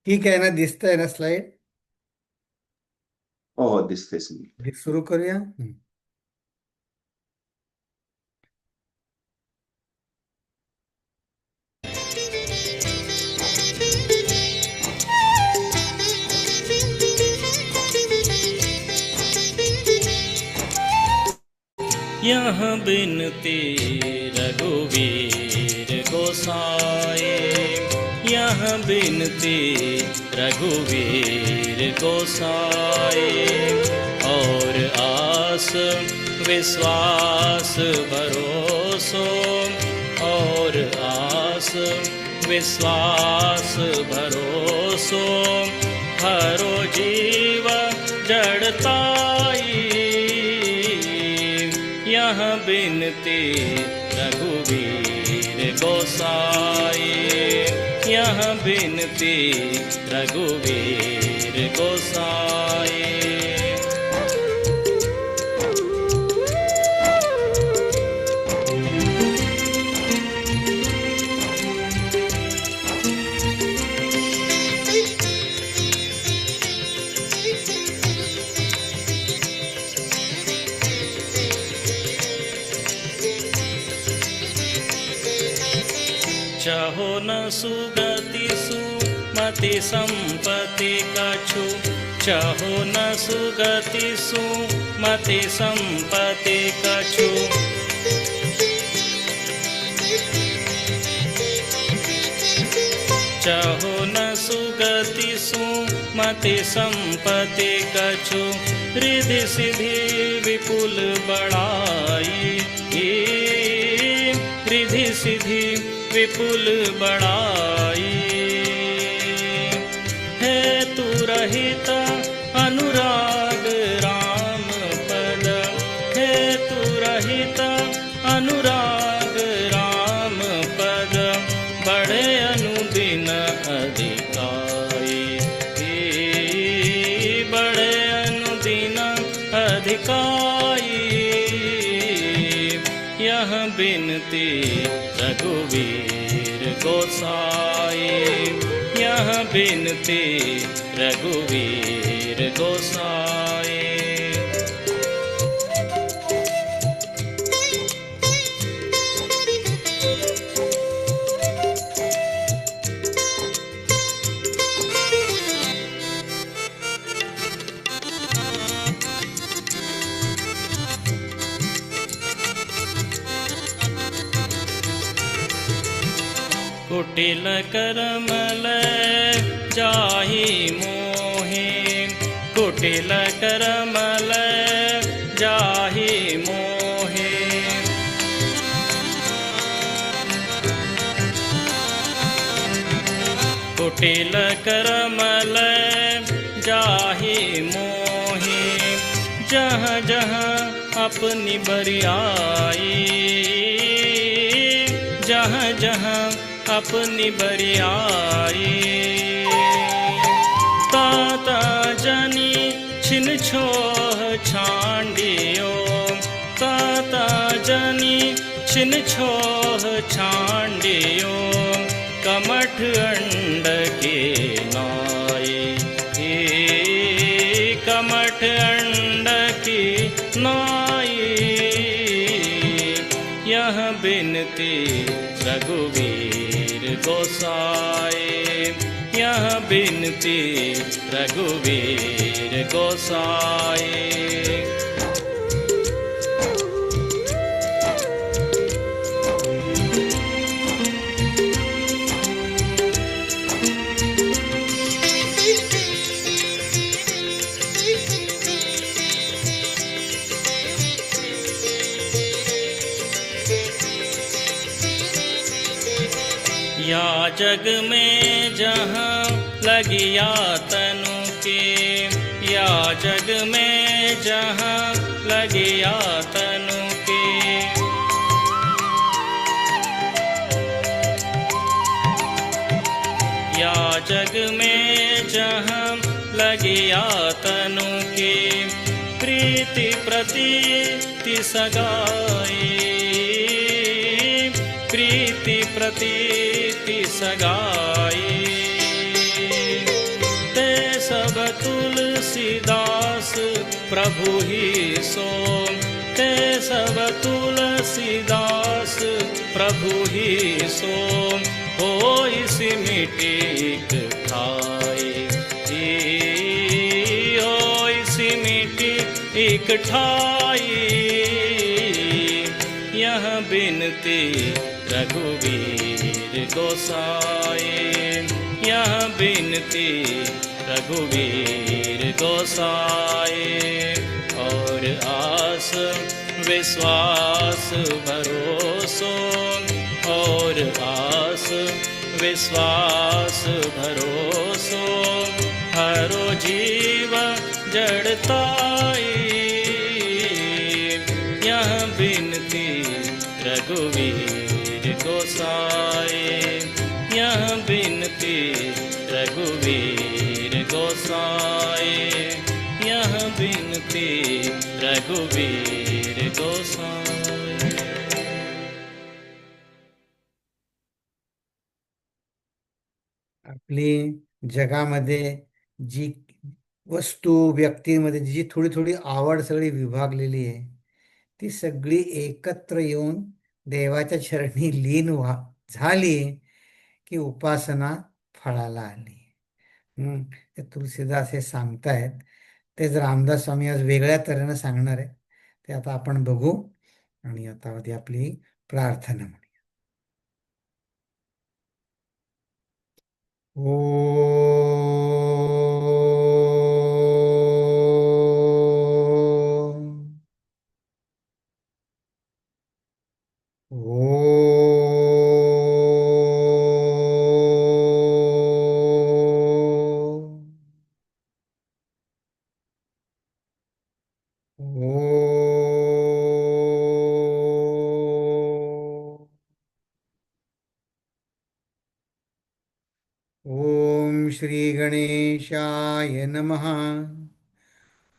ठीक आहे ना, दिसतंय ना स्लाइड. हो हो, दिसतेच. सुरू करूया. यहाँ बिनती रघुवीर गोसाई, यहाँ बिनती रघुवीर गोसाई। और आस विश्वास भरोसो, और आस विश्वास भरोसो, हरो जीव जड़ताई। यहाँ बिनती रघुवीर गोसाई, यहाँ बिनती रघुवीर गोसाई। चाहो न सुगति सुमति संपत्ति कछु, चाहो न सुगति सुमति संपत्ति कछु। चाहो न सुगति सुमति संपत्ति कछु, रिद्धि सिद्धि विपुल बड़ाई। रिद्धि सिद्धि विपुल बड़ाई। हेतु रहित अनुराग राम पद, हेतु रहित अनुराग राम पद, बड़े अनुदिन अधिकाई। बड़े अनुदिन अधिकाई। यह बिनती रघुवीर गोसाई, यह बिनती रघुवीर गोसाई। कुटिल करमल जाहि मोहि, कुटिल करमल जाहि मोहि। कुटिल करमल जाहि मोहि, जहाँ जहाँ अपनी बरियाई। जहाँ जहाँ अपनी बरियाई। ताता जनी छिन छोह छांडियो, ताता जनी छिन छोह छांडियो, कमठ अंड के नाई। कमठ अंड की नाई। यह बिनती रघुवीर गोसाई, यह बिनती रघुवीर गोसाई। या जग में जहाँ लगिया तनु के, या जग में जहाँ लगिया तनु के। या जग में जहाँ लगिया तनु के, प्रीति प्रतीति सगाई। प्रीति प्रतीति सगाई। प्रभु ही सो ते सब तुलसीदास प्रभु ही सो होई सिमिटिक ठाई होई सिमिटी एक ठाई यह बिनती रघुवीर गोसाई यह बिनती रघुवीर गोसाई और आस विश्वास भरोसो और आस विश्वास भरोसो हरो जीव जड़ताई यह बिनती रघुवीर गोसाई यह बिनती रघुवीर गोसाई यह बिनती रघुवीर गोसाई। आपली जगामध्ये जी वस्तू व्यक्तीमध्ये जी थोडी थोडी आवड सगळी विभागलेली आहे ती सगळी एकत्र येऊन देवाच्या चरणी लीन झाली की उपासना फळाला आली. ते तुलसीदास हे सांगतायत. तेच रामदास स्वामी आज वेगळ्या तऱ्हेनं सांगणार आहे. ते आता आपण बघू आणि आता आपली प्रार्थना म्हणू. ओम श्री गणेशाय नमः.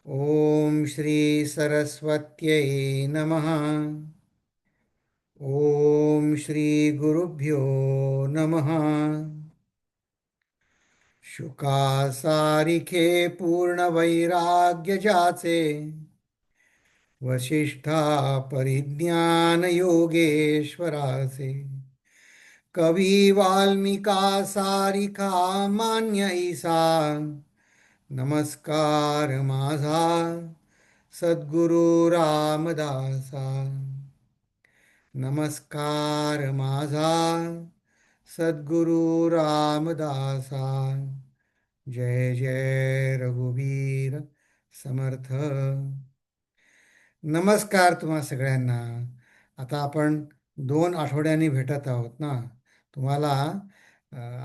ओम श्री सरस्वत्यै नमः. ओम श्री गुरुभ्यो नमः. शुकासारिखे पूर्ण वैराग्य जाचे वशिष्ठा परिज्ञान योगेश्वराचे कवी वाल्मिका सारिखा मान्य ईसा नमस्कार माझा सद्गुरु रामदासा नमस्कार माझा सद्गुरु रामदासा जय जय रघुवीर समर्थ. नमस्कार तुम्हा सगळ्यांना. आता आपण 2 आठवड्यांनी भेटत आहोत ना. तुम्हाला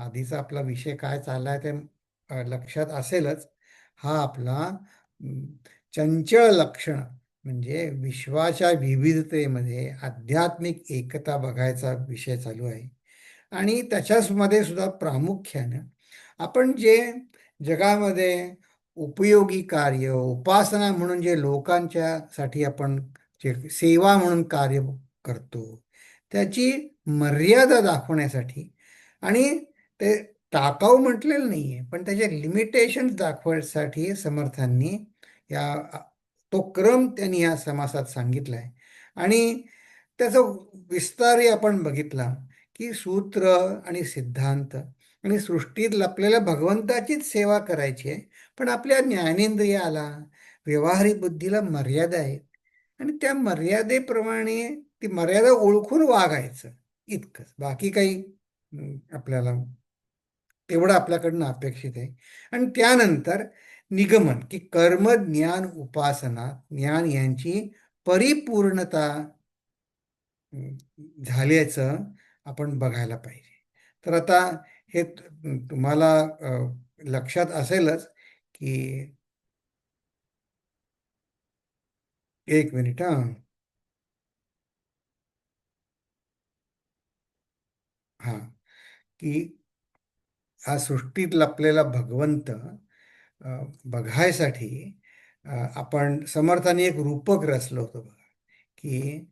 आधीचा आपला विषय काय चालला आहे ते लक्षात असेलच. हा आपला चंचळ लक्षण म्हणजे विश्वाच्या विविधतेमध्ये आध्यात्मिक एकता बघायचा विषय चालू आहे. आणि त्याच्यामध्ये सुद्धा प्रामुख्यानं आपण जे जगामध्ये उपयोगी कार्य उपासना म्हणून जे लोकांच्यासाठी आपण जे सेवा म्हणून कार्य करतो त्याची मर्यादा दाखवण्यासाठी आणि ते टाकाऊ म्हटलेलं नाही आहे पण त्याचे लिमिटेशन्स दाखवण्यासाठी समर्थांनी या तो क्रम त्यांनी या समासात सांगितला आहे. आणि त्याचा विस्तारही आपण बघितला की सूत्र आणि सिद्धांत आणि सृष्टीत लपलेल्या भगवंताचीच सेवा करायची आहे पण आपल्या ज्ञानेंद्रियाला व्यवहारिक बुद्धीला मर्यादा आहेत आणि त्या मर्यादेप्रमाणे ती मर्यादा ओळखून वागायचं इतकंच. बाकी काही आपल्याला तेवढं आपल्याकडनं अपेक्षित आहे. आणि त्यानंतर निगमन की कर्म ज्ञान उपासना ज्ञान यांची परिपूर्णता झाल्याचं आपण बघायला पाहिजे. तर आता हे तुम्हाला लक्षात असेलच की एक मिनिट हां की हा सृष्टीत लपलेला भगवंत बघायसाठी आपण समर्थाने एक रूपक रचलं होतं बघा की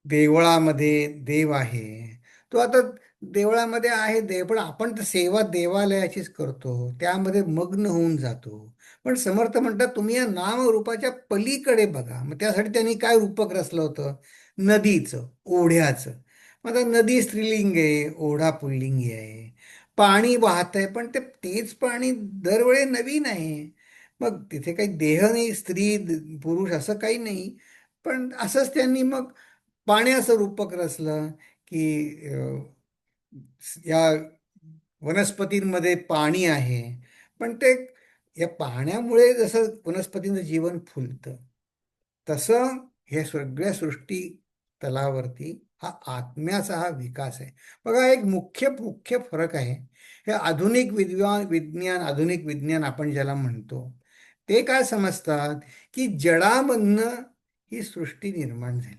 देवळामध्ये देव आहे. तो आता देवळामध्ये आहे देव, पण आपण तर सेवा देवालयाचीच करतो, त्यामध्ये मग्न होऊन जातो. पण समर्थ म्हणतात तुम्ही या नामरूपाच्या पलीकडे बघा. मग त्यासाठी त्यांनी काय रूपक रचलं होतं? नदीचं, ओढ्याचं. मग आता नदी स्त्रीलिंग आहे, ओढा पुल्लिंगी आहे. पाणी वाहत आहे, पण तेच पाणी दरवेळी नवीन आहे. मग तिथे काही देह नाही, स्त्री पुरुष असं काही नाही. पण असंच त्यांनी मग पाण्याचं रूपक रचलं की या वनस्पतींमध्ये पाणी आहे, पण ते या पाण्यामुळे जसं वनस्पतींचं जीवन फुलतं, तसं हे सगळ्या सृष्टी तलावरती हा आत्म्याचा हा विकास आहे. बघा, एक मुख्य मुख्य फरक आहे. हे आधुनिक विज्ञान आधुनिक विज्ञान आपण ज्याला म्हणतो, ते काय समजतात की जडामधनं ही सृष्टी निर्माण झाली.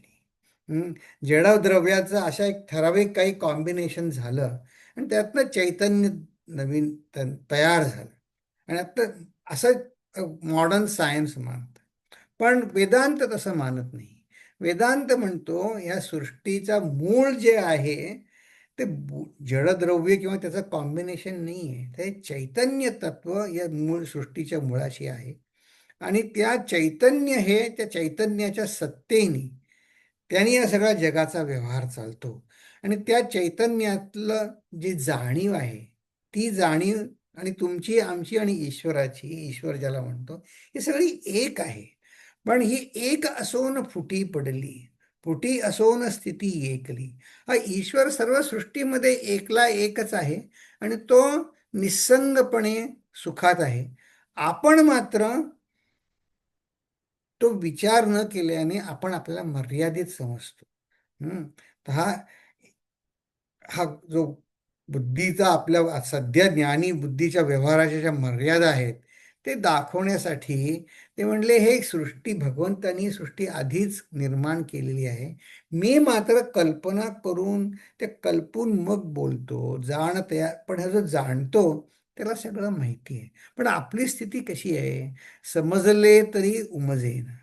हं? जडद्रव्याचं अशा एक ठराविक काही कॉम्बिनेशन झालं आणि त्यातनं चैतन्य नवीन तयार झालं. आणि आता असं मॉडर्न सायन्स मानतं. पण वेदांत तसं मानत नाही. वेदांत म्हणतो या सृष्टीचा मूळ जे आहे ते जडद्रव्य किंवा त्याचं कॉम्बिनेशन नाही आहे. ते चैतन्य तत्व या मूळ सृष्टीच्या मुळाशी आहे. आणि त्या चैतन्य हे त्या चैतन्याच्या सत्तेने त्यांनी या सगळ्या जगाचा व्यवहार चालतो. आणि त्या चैतन्यातलं जी जाणीव आहे, ती जाणीव आणि तुमची आमची आणि ईश्वराची, ईश्वर ज्याला म्हणतो, ही सगळी एक आहे. पण ही एक असोन फुटी पडली, फुटी असोन स्थिती एकली. हा ईश्वर सर्व सृष्टीमध्ये एकला एकच आहे आणि तो निस्संगपणे सुखात आहे. आपण मात्र तो विचार न केल्याने आपण आपल्याला मर्यादित समजतो. तर हा हा जो बुद्धीचा आपल्या सध्या ज्ञानी बुद्धीच्या व्यवहाराच्या ज्या मर्यादा आहेत, ते दाखवण्यासाठी ते म्हणले हे सृष्टी भगवंतानी सृष्टी आधीच निर्माण केलेली आहे. मी मात्र कल्पना करून ते कल्पून मग बोलतो, पण हा जो जाणतो त्याला सगळं माहिती आहे. पण आपली स्थिती कशी आहे? समजले तरी उमजेना,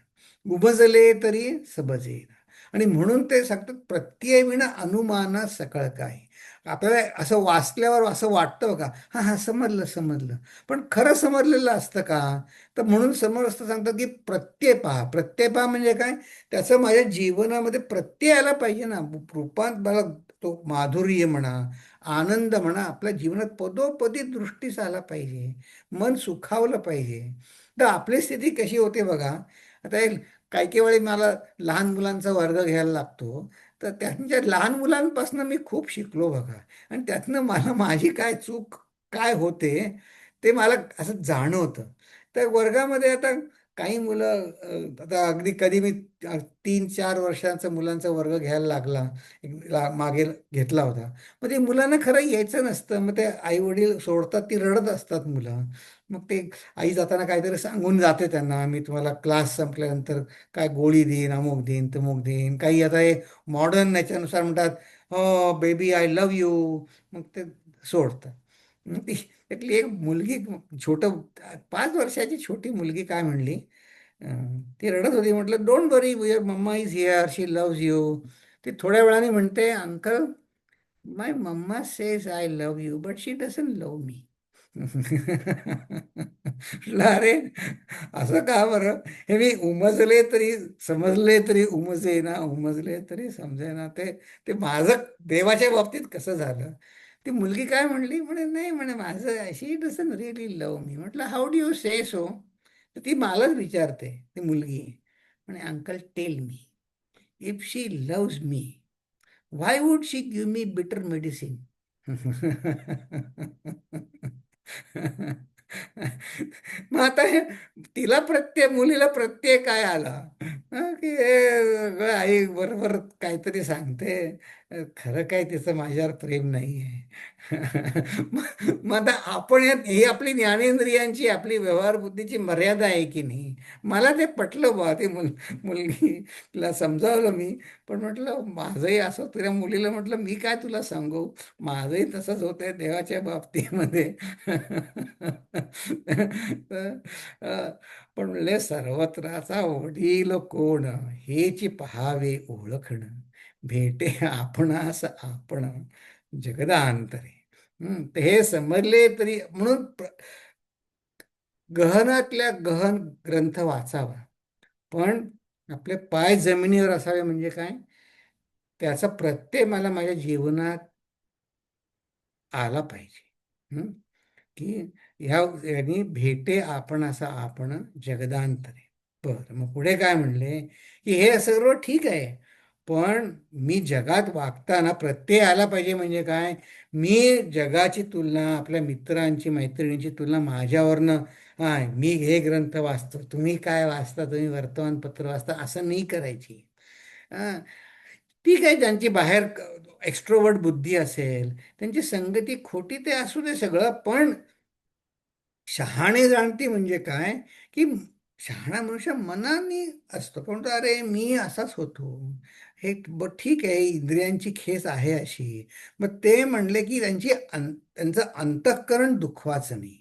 उमजले तरी समजेना. आणि म्हणून ते सांगतात प्रत्ययविना अनुमाना सकळ काय. आपल्याला असं वाचल्यावर असं वाटतं का, हां हां समजलं समजलं, पण खरं समजलेलं असतं का? तर म्हणून समर्थ सांगतात की प्रत्यय पहा म्हणजे काय? त्याचं माझ्या जीवनामध्ये प्रत्यय आला पाहिजे ना. रूपात मला तो माधुर्य म्हणा, आनंद म्हणा, आपल्या जीवनात पदोपदी दृष्टीस आला पाहिजे, मन सुखावलं पाहिजे. तर आपली स्थिती कशी होते बघा. आता काही काही वेळी मला लहान मुलांचा वर्ग घ्यायला लागतो, तर त्यांच्या लहान मुलांपासून मी खूप शिकलो बघा. आणि त्यातनं मला माझी काय चूक काय होते ते मला असं जाणवतं. तर वर्गामध्ये आता काही मुलं आता अगदी कधी मी 3-4 वर्षांचा मुलांचा वर्ग घ्यायला लागला, मागे घेतला होता. मग ते मुलांना खरं यायचं नसतं, मग ते आई वडील सोडतात, ती रडत असतात मुलं. मग ते आई जाताना काहीतरी सांगून जाते त्यांना, मी तुम्हाला क्लास संपल्यानंतर काय गोळी देईन, अमुक देईन तमुक देईन. काही आता हे मॉडर्न याच्यानुसार म्हणतात, हो बेबी आय लव्ह यू. मग ते सोडतात. मग त्यातली एक मुलगी, छोटं 5 वर्षाची छोटी मुलगी काय म्हणली, ती रडत होती. म्हटलं don't worry, your mamma is here, she loves you. ती थोड्या वेळाने म्हणते, uncle my mamma says I love you but she doesn't love me. म्हटलं अरे, असं का बरं? हे मी उमजले तरी समजले तरी उमजे उमजले तरी समजे ना. ते ते माझं देवाच्या बाबतीत कसं झालं? ती मुलगी काय म्हणली, म्हणे नाही म्हणे माझं she doesn't really love me. म्हटलं how do you say so? तर ती मलाच विचारते, ती मुलगी. म्हणे uncle tell me, if she loves me, why would she give me bitter medicine? मग आता हे तिला प्रत्यय, मुलीला प्रत्यय काय आला? की हे आई बरोबर काहीतरी सांगते, खरं काय तिचं माझ्यावर प्रेम नाही आहे. मग आता आपण ही आपली ज्ञानेंद्रियांची आपली व्यवहार बुद्धीची मर्यादा आहे की नाही. मला ते पटलं बा, ते मुलगीला समजावलं मी. पण म्हटलं माझंही असं, तुझ्या मुलीला म्हटलं मी काय तुला सांगू, माझंही तसंच होतंय देवाच्या बाबतीमध्ये. तर, पण म्हणले सर्वत्राचा वडील कोण, हेची पहावे ओळखण, भेटे आपणास आपण, जगदांतरे. तर हे समजले तरी म्हणून गहनातल्या गहन ग्रंथ वाचावा, पण आपले पाय जमिनीवर असावे म्हणजे काय, त्याचा प्रत्यय मला माझ्या जीवनात आला पाहिजे. की ह्या यांनी भेटे आपण असा आपण जगदांतरे. बरं, मग पुढे काय म्हणले, की हे सर्व ठीक आहे, पण मी जगात वागताना प्रत्यय आला पाहिजे म्हणजे काय, मी जगाची तुलना, आपल्या मित्रांची मैत्रिणींची तुलना माझ्यावरनं, हा मी हे ग्रंथ वाचतो, तुम्ही काय वाचता, तुम्ही वर्तमानपत्र वाचता, असं नाही करायची. हा, ठीक आहे, त्यांची बाहेर एक्स्ट्रोवर्ट बुद्धी असेल, त्यांची संगती खोटी ते असू दे सगळं, पण शहाणे जाणते म्हणजे काय, की शहाणा मनुष्य मनाने असतो, पण तो अरे मी असाच होतो, हे ठीक आहे, इंद्रियांची खेच आहे अशी. मग ते म्हणले की त्यांचं अंतःकरण दुखवाचं नाही.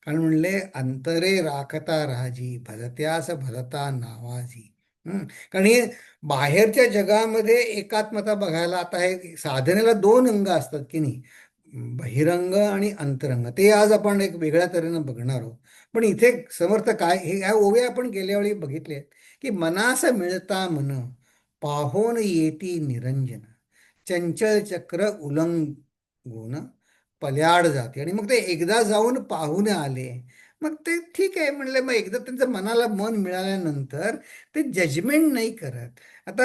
कारण म्हणले अंतरे राखता राजी भलत्यास भलता नावाजी. कारण हे बाहेरच्या जगामध्ये एकात्मता बघायला, आता हे साधनेला दोन अंग असतात की नाही, बहिरंग आणि अंतरंग, ते आज आपण एक वेगळ्या तऱ्हेनं बघणार आहोत. पण इथे समर्थ काय, हे ह्या ओव्या आपण गेल्या वेळी बघितले आहेत, की मनास मिळता मन पाहोन येती निरंजन चंचल चक्र उलंगून पल्याड जाते. आणि मग ते एकदा जाऊन पाहून आले, मग ते ठीक आहे म्हणले, मग एकदा त्यांचं मनाला मन मिळाल्यानंतर ते जजमेंट नाही करत. आता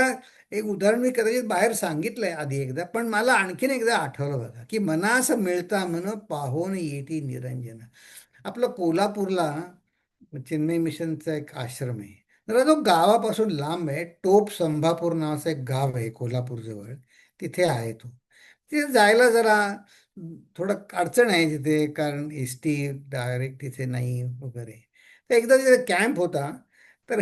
एक उदाहरण मी कदाचित बाहेर सांगितलंय आधी एकदा, पण मला आणखीन एकदा आठवलं बघा, की मनास मिळता मन पाहोन येती निरंजन. आपलं कोल्हापूरला चेन्नई मिशनचा एक आश्रम आहे. जरा तो गावापासून लांब आहे, टोप संभापूर नावाचं एक गाव आहे कोल्हापूरजवळ, तिथे आहे तो. तिथे जायला जरा थोडं अडचण आहे तिथे, कारण एस टी डायरेक्ट तिथे नाही वगैरे. तर एकदा तिथे कॅम्प होता, तर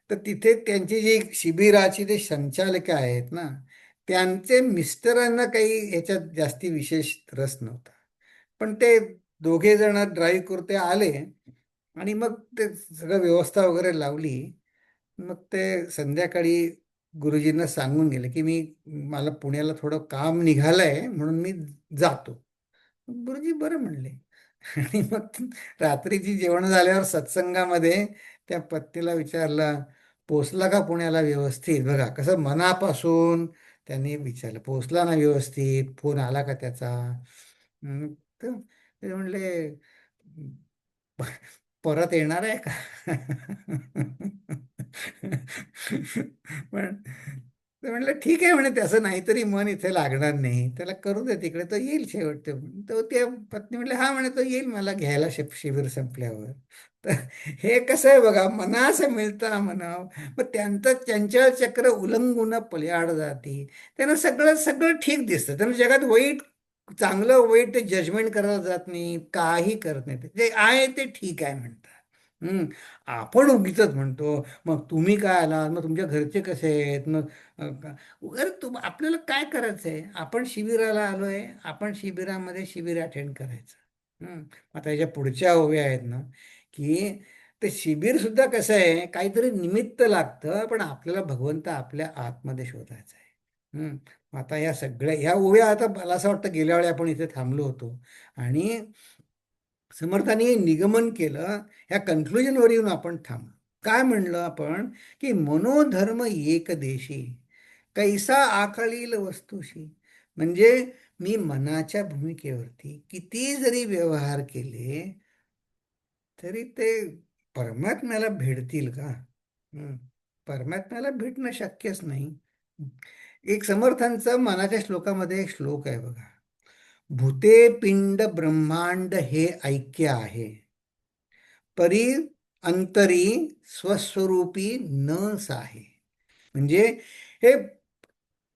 तर तिथे त्यांची जी शिबिराची जे संचालक आहेत ना, त्यांचे मिस्टरांना काही ह्याच्यात जास्ती विशेष रस नव्हता. पण ते दोघे जण ड्राईव्ह करते आले, आणि मग ते सगळं व्यवस्था वगैरे लावली. मग ते संध्याकाळी गुरुजींना सांगून गेले, की मला पुण्याला थोडं काम निघालंय म्हणून मी जातो. गुरुजी बरं म्हणले. आणि मग रात्रीची जेवण झाल्यावर सत्संगामध्ये त्या पत्नीला विचारलं, पोचला का पुण्याला व्यवस्थित, बघा कसं मनापासून त्यांनी विचारलं, पोचला ना व्यवस्थित, फोन आला का त्याचा. तर ते म्हणले, परत येणार आहे का? पण ते म्हणलं ठीक आहे म्हणे, त्याचं नाहीतरी मन इथे लागणार नाही, त्याला करू दे तिकडे, तो येईल शेवटते. तो ते पत्नी म्हणले हा म्हणे, तो येईल मला घ्यायला शिबिर संपल्यावर. तर हे कसं आहे बघा, मनास मिळता म्हणाव, मग त्यांचं चंचल चक्र उल्लंघून पल्याड जाती. त्यांना सगळं सगळं ठीक दिसतं, त्यांना जगात वाईट चांगलं वाईट ते जजमेंट करायला जात नाही, काही करत नाही, ते आहे ते ठीक आहे म्हणतात. आपण उगीच म्हणतो, मग तुम्ही काय आलात, मग तुमच्या घरचे कसे आहेत, मग अरे आपल्याला काय करायचं आहे, आपण शिबिराला आलोय, आपण शिबिरामध्ये शिबिर अटेंड करायचं. आता याच्या पुढच्या ओव्या आहेत ना, की ते शिबिर सुद्धा कसं आहे, काहीतरी निमित्त लागतं, पण आपल्याला भगवंत आपल्या आतमध्ये शोधायचा आहे. आता या सगळ्या ह्या ओव्या, आता मला असं वाटतं गेल्या वेळी आपण इथे थांबलो होतो, आणि समर्थाने निगमन केलं, ह्या कन्क्लुजनवर येऊन आपण थांबलो. काय म्हणलं आपण, की मनोधर्म एक देशी कैसा आकळील वस्तूशी. म्हणजे मी मनाच्या भूमिकेवरती किती जरी व्यवहार केले, तरी ते परमात्म्याला भेटतील का? परमात्म्याला भेटणं शक्यच नाही. एक समर्थांचं मनाच्या श्लोकामध्ये एक श्लोक आहे बघा, भूते पिंड ब्रह्मांड हे ऐक्य आहे, परी अंतरी स्वस्वरूपी न साहे. म्हणजे हे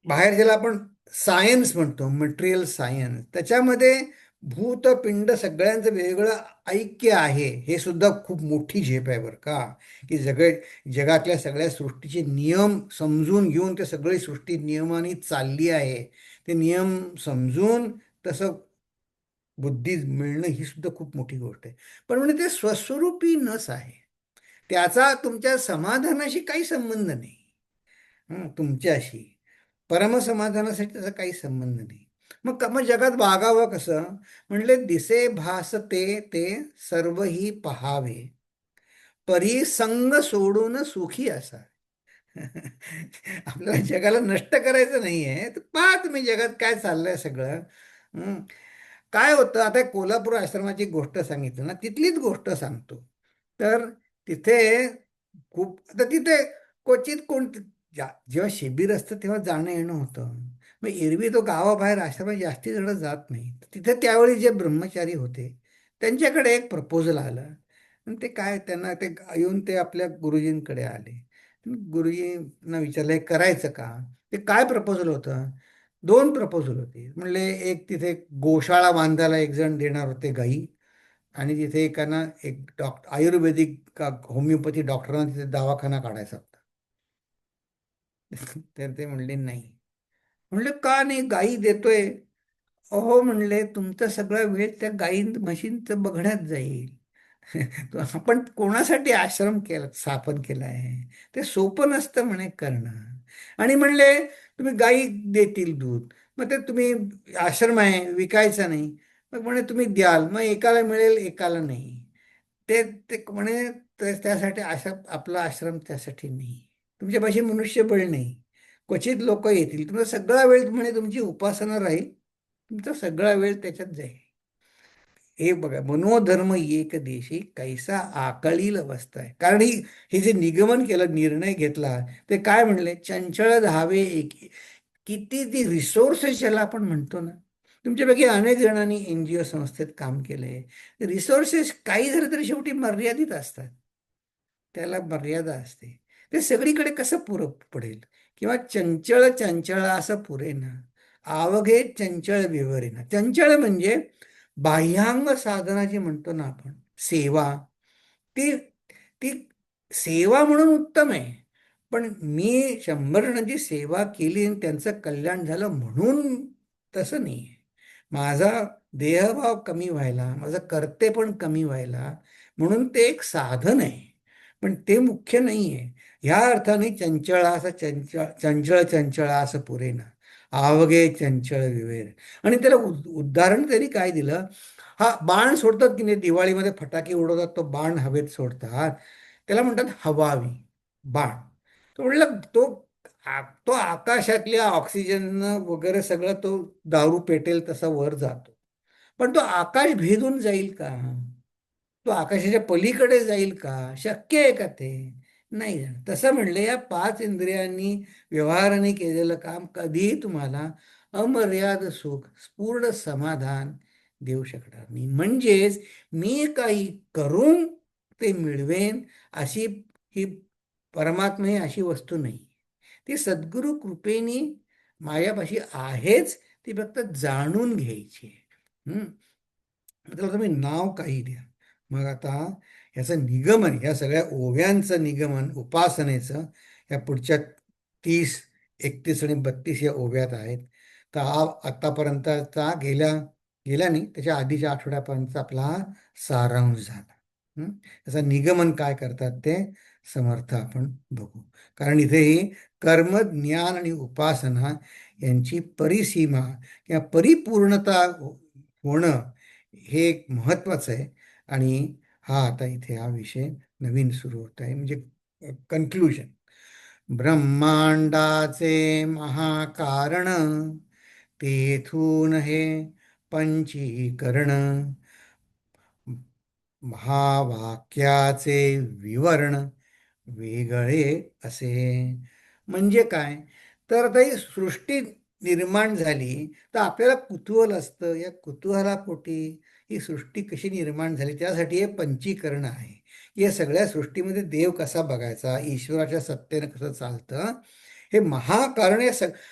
बाहेर ज्याला आपण सायन्स म्हणतो, मटेरियल सायन्स, त्याच्यामध्ये भूत पिंड सगळ्यांचं वेगळं ऐक्य आहे, हे सुद्धा खूप मोठी झेप आहे बरं का. की जगातल्या सगळ्या सृष्टीचे नियम समजून घेऊन ते सगळी सृष्टी नियमाने चालली आहे, ते नियम समजून तसं बुद्धी मिळणं ही सुद्धा खूप मोठी गोष्ट आहे. पण म्हणजे ते स्वस्वरूपी नस आहे, त्याचा तुमच्या समाधानाशी काही संबंध नाही. तुमच्याशी परमसमाधानासाठी त्याचा काही संबंध नाही. मग जगात वागावं कसं? म्हणले दिसे भासते ते सर्वही पहावे, परी संग सोडून सुखी असा. आपल्याला जगाला नष्ट करायचं नाहीये, तर पहा तुम्ही जगात काय चाललंय सगळं. हं. काय होतं, आता कोल्हापूर आश्रमाची गोष्ट सांगितली ना, तिथलीच गोष्ट सांगतो. तर तिथे खूप, आता तिथे क्वचित जेव्हा शिबिर असतं तेव्हा जाणं येणं होतं. मग एरवी तो गावाबाहेर आश्रमात जास्ती जण जात नाही. तिथे त्यावेळी जे ब्रह्मचारी होते त्यांच्याकडे एक प्रपोजल आलं. आणि ते काय, त्यांना ते येऊन ते आपल्या गुरुजींकडे आले. गुरुजींना विचारलं "हे करायचं का?" ते काय प्रपोजल होतं? दोन प्रपोजल होते. म्हणले एक तिथे गोशाळा बांधायला एक जण देणार होते गाई, आणि तिथे एकानं एक आयुर्वेदिक का होमिओपॅथी डॉक्टरांना तिथे दवाखाना काढायचा होता. तर ते म्हणले नाही. म्हणले का नाही, गाई देतोय. अहो म्हणले, तुमचा सगळा वेळ त्या गाई म्हशींचं बघण्यात जाईल. तो आपण कोणासाठी आश्रम केला, स्थापन केला आहे, ते सोपं नसतं म्हणे करणं. आणि म्हणले तुम्ही गाई देतील दूध, मग ते तुम्ही, आश्रम आहे विकायचा नाही, मग म्हणे तुम्ही द्याल, मग एकाला मिळेल एकाला नाही. ते ते म्हणे त्यासाठी आश्रम, आपला आश्रम त्यासाठी नाही. तुमच्यापाशी मनुष्यबळ नाही, क्वचित लोक येतील, तुमचा सगळा वेळ म्हणे तुमची उपासना राहील, तुमचा सगळा वेळ त्याच्यात जाईल. हे बघा, मनोधर्म एक देशी कैसा आकळील अवस्था आहे. कारण हे जे निगमन केलं, निर्णय घेतला, ते काय म्हणले, चंचळ धावे एक. किती ती रिसोर्सेस ज्याला आपण म्हणतो ना, तुमच्यापैकी अनेक जणांनी NGO संस्थेत काम केलंय. रिसोर्सेस काही झालं तरी शेवटी मर्यादित असतात, त्याला मर्यादा असते. ते सगळीकडे कसं पुरं पडेल? किंवा चंचळ चंचळ असं पुरेना, आवघे चंचळ विवरेना. चंचळ म्हणजे बाह्यांग साधना जी म्हणतो ना आपण, सेवा, ती ती सेवा म्हणून उत्तम आहे. पण मी 100 जणांची सेवा केली आणि त्यांचं कल्याण झालं म्हणून तसं नाही आहे. माझा देहभाव कमी व्हायला, माझं कर्तेपण कमी व्हायला, म्हणून ते एक साधन आहे, पण ते मुख्य नाही आहे. ह्या अर्थाने चंचळा असं, चंचळ चंचळ चंचळा असं पुरेना, आवगे चंचळ विवेर. आणि त्याला उदाहरण तरी काय दिलं? हा बाण सोडतात की नाही, दिवाळीमध्ये फटाके उडवतात, तो बाण हवेत सोडतात, त्याला म्हणतात हवावी बाण. तो म्हणलं तो आकाशातल्या ऑक्सिजन वगैरे सगळं तो दारू पेटेल तसा वर जातो, पण तो आकाश भेदून जाईल का? तो आकाशाच्या पलीकडे जाईल का? शक्य आहे का ते? नाही जाणार. तसं म्हणले, या 5 इंद्रियांनी व्यवहाराने केलेलं काम कधीही तुम्हाला अमर्याद सुख, पूर्ण समाधान देऊ शकणार नाही. म्हणजेच मी काही करून ते मिळवेन अशी, ही परमात्मा ही अशी वस्तू नाही. ती सद्गुरु कृपेने माझ्यापाशी आहेच, ती फक्त जाणून घ्यायची आहे. त्याला तुम्ही नाव काही द्या. मग आता ह्याचं निगमन, ह्या सगळ्या ओव्यांचं निगमन उपासनेचं या पुढच्या 30, 31 आणि 32 या ओव्यात आहेत. तर हा आतापर्यंतचा गेल्या गेल्या नाही, त्याच्या आधीच्या आठवड्यापर्यंतचा आपला हा सारांश झाला. त्याचं निगमन काय करतात ते समर्थ आपण बघू. कारण इथेही कर्म, ज्ञान आणि उपासना यांची परिसीमा किंवा परिपूर्णता होणं हे एक महत्वाचं आहे. आणि हा आता इथे हा विषय नवीन सुरू होत आहे, म्हणजे कन्क्लुजन. ब्रह्मांडाचे महाकारण, तेथून हे पंचीकरण, महावाक्याचे विवरण वेगळे असे. म्हणजे काय? तर आता ही सृष्टी निर्माण झाली तर आपल्याला कुतूहल असतं. या कुतूहलापोटी ही सृष्टी कशी निर्माण झाली त्यासाठी हे पंचीकरण आहे. या सगळ्या सृष्टीमध्ये देव कसा बघायचा, ईश्वराच्या सत्तेनं कसं चालतं, हे महाकारण.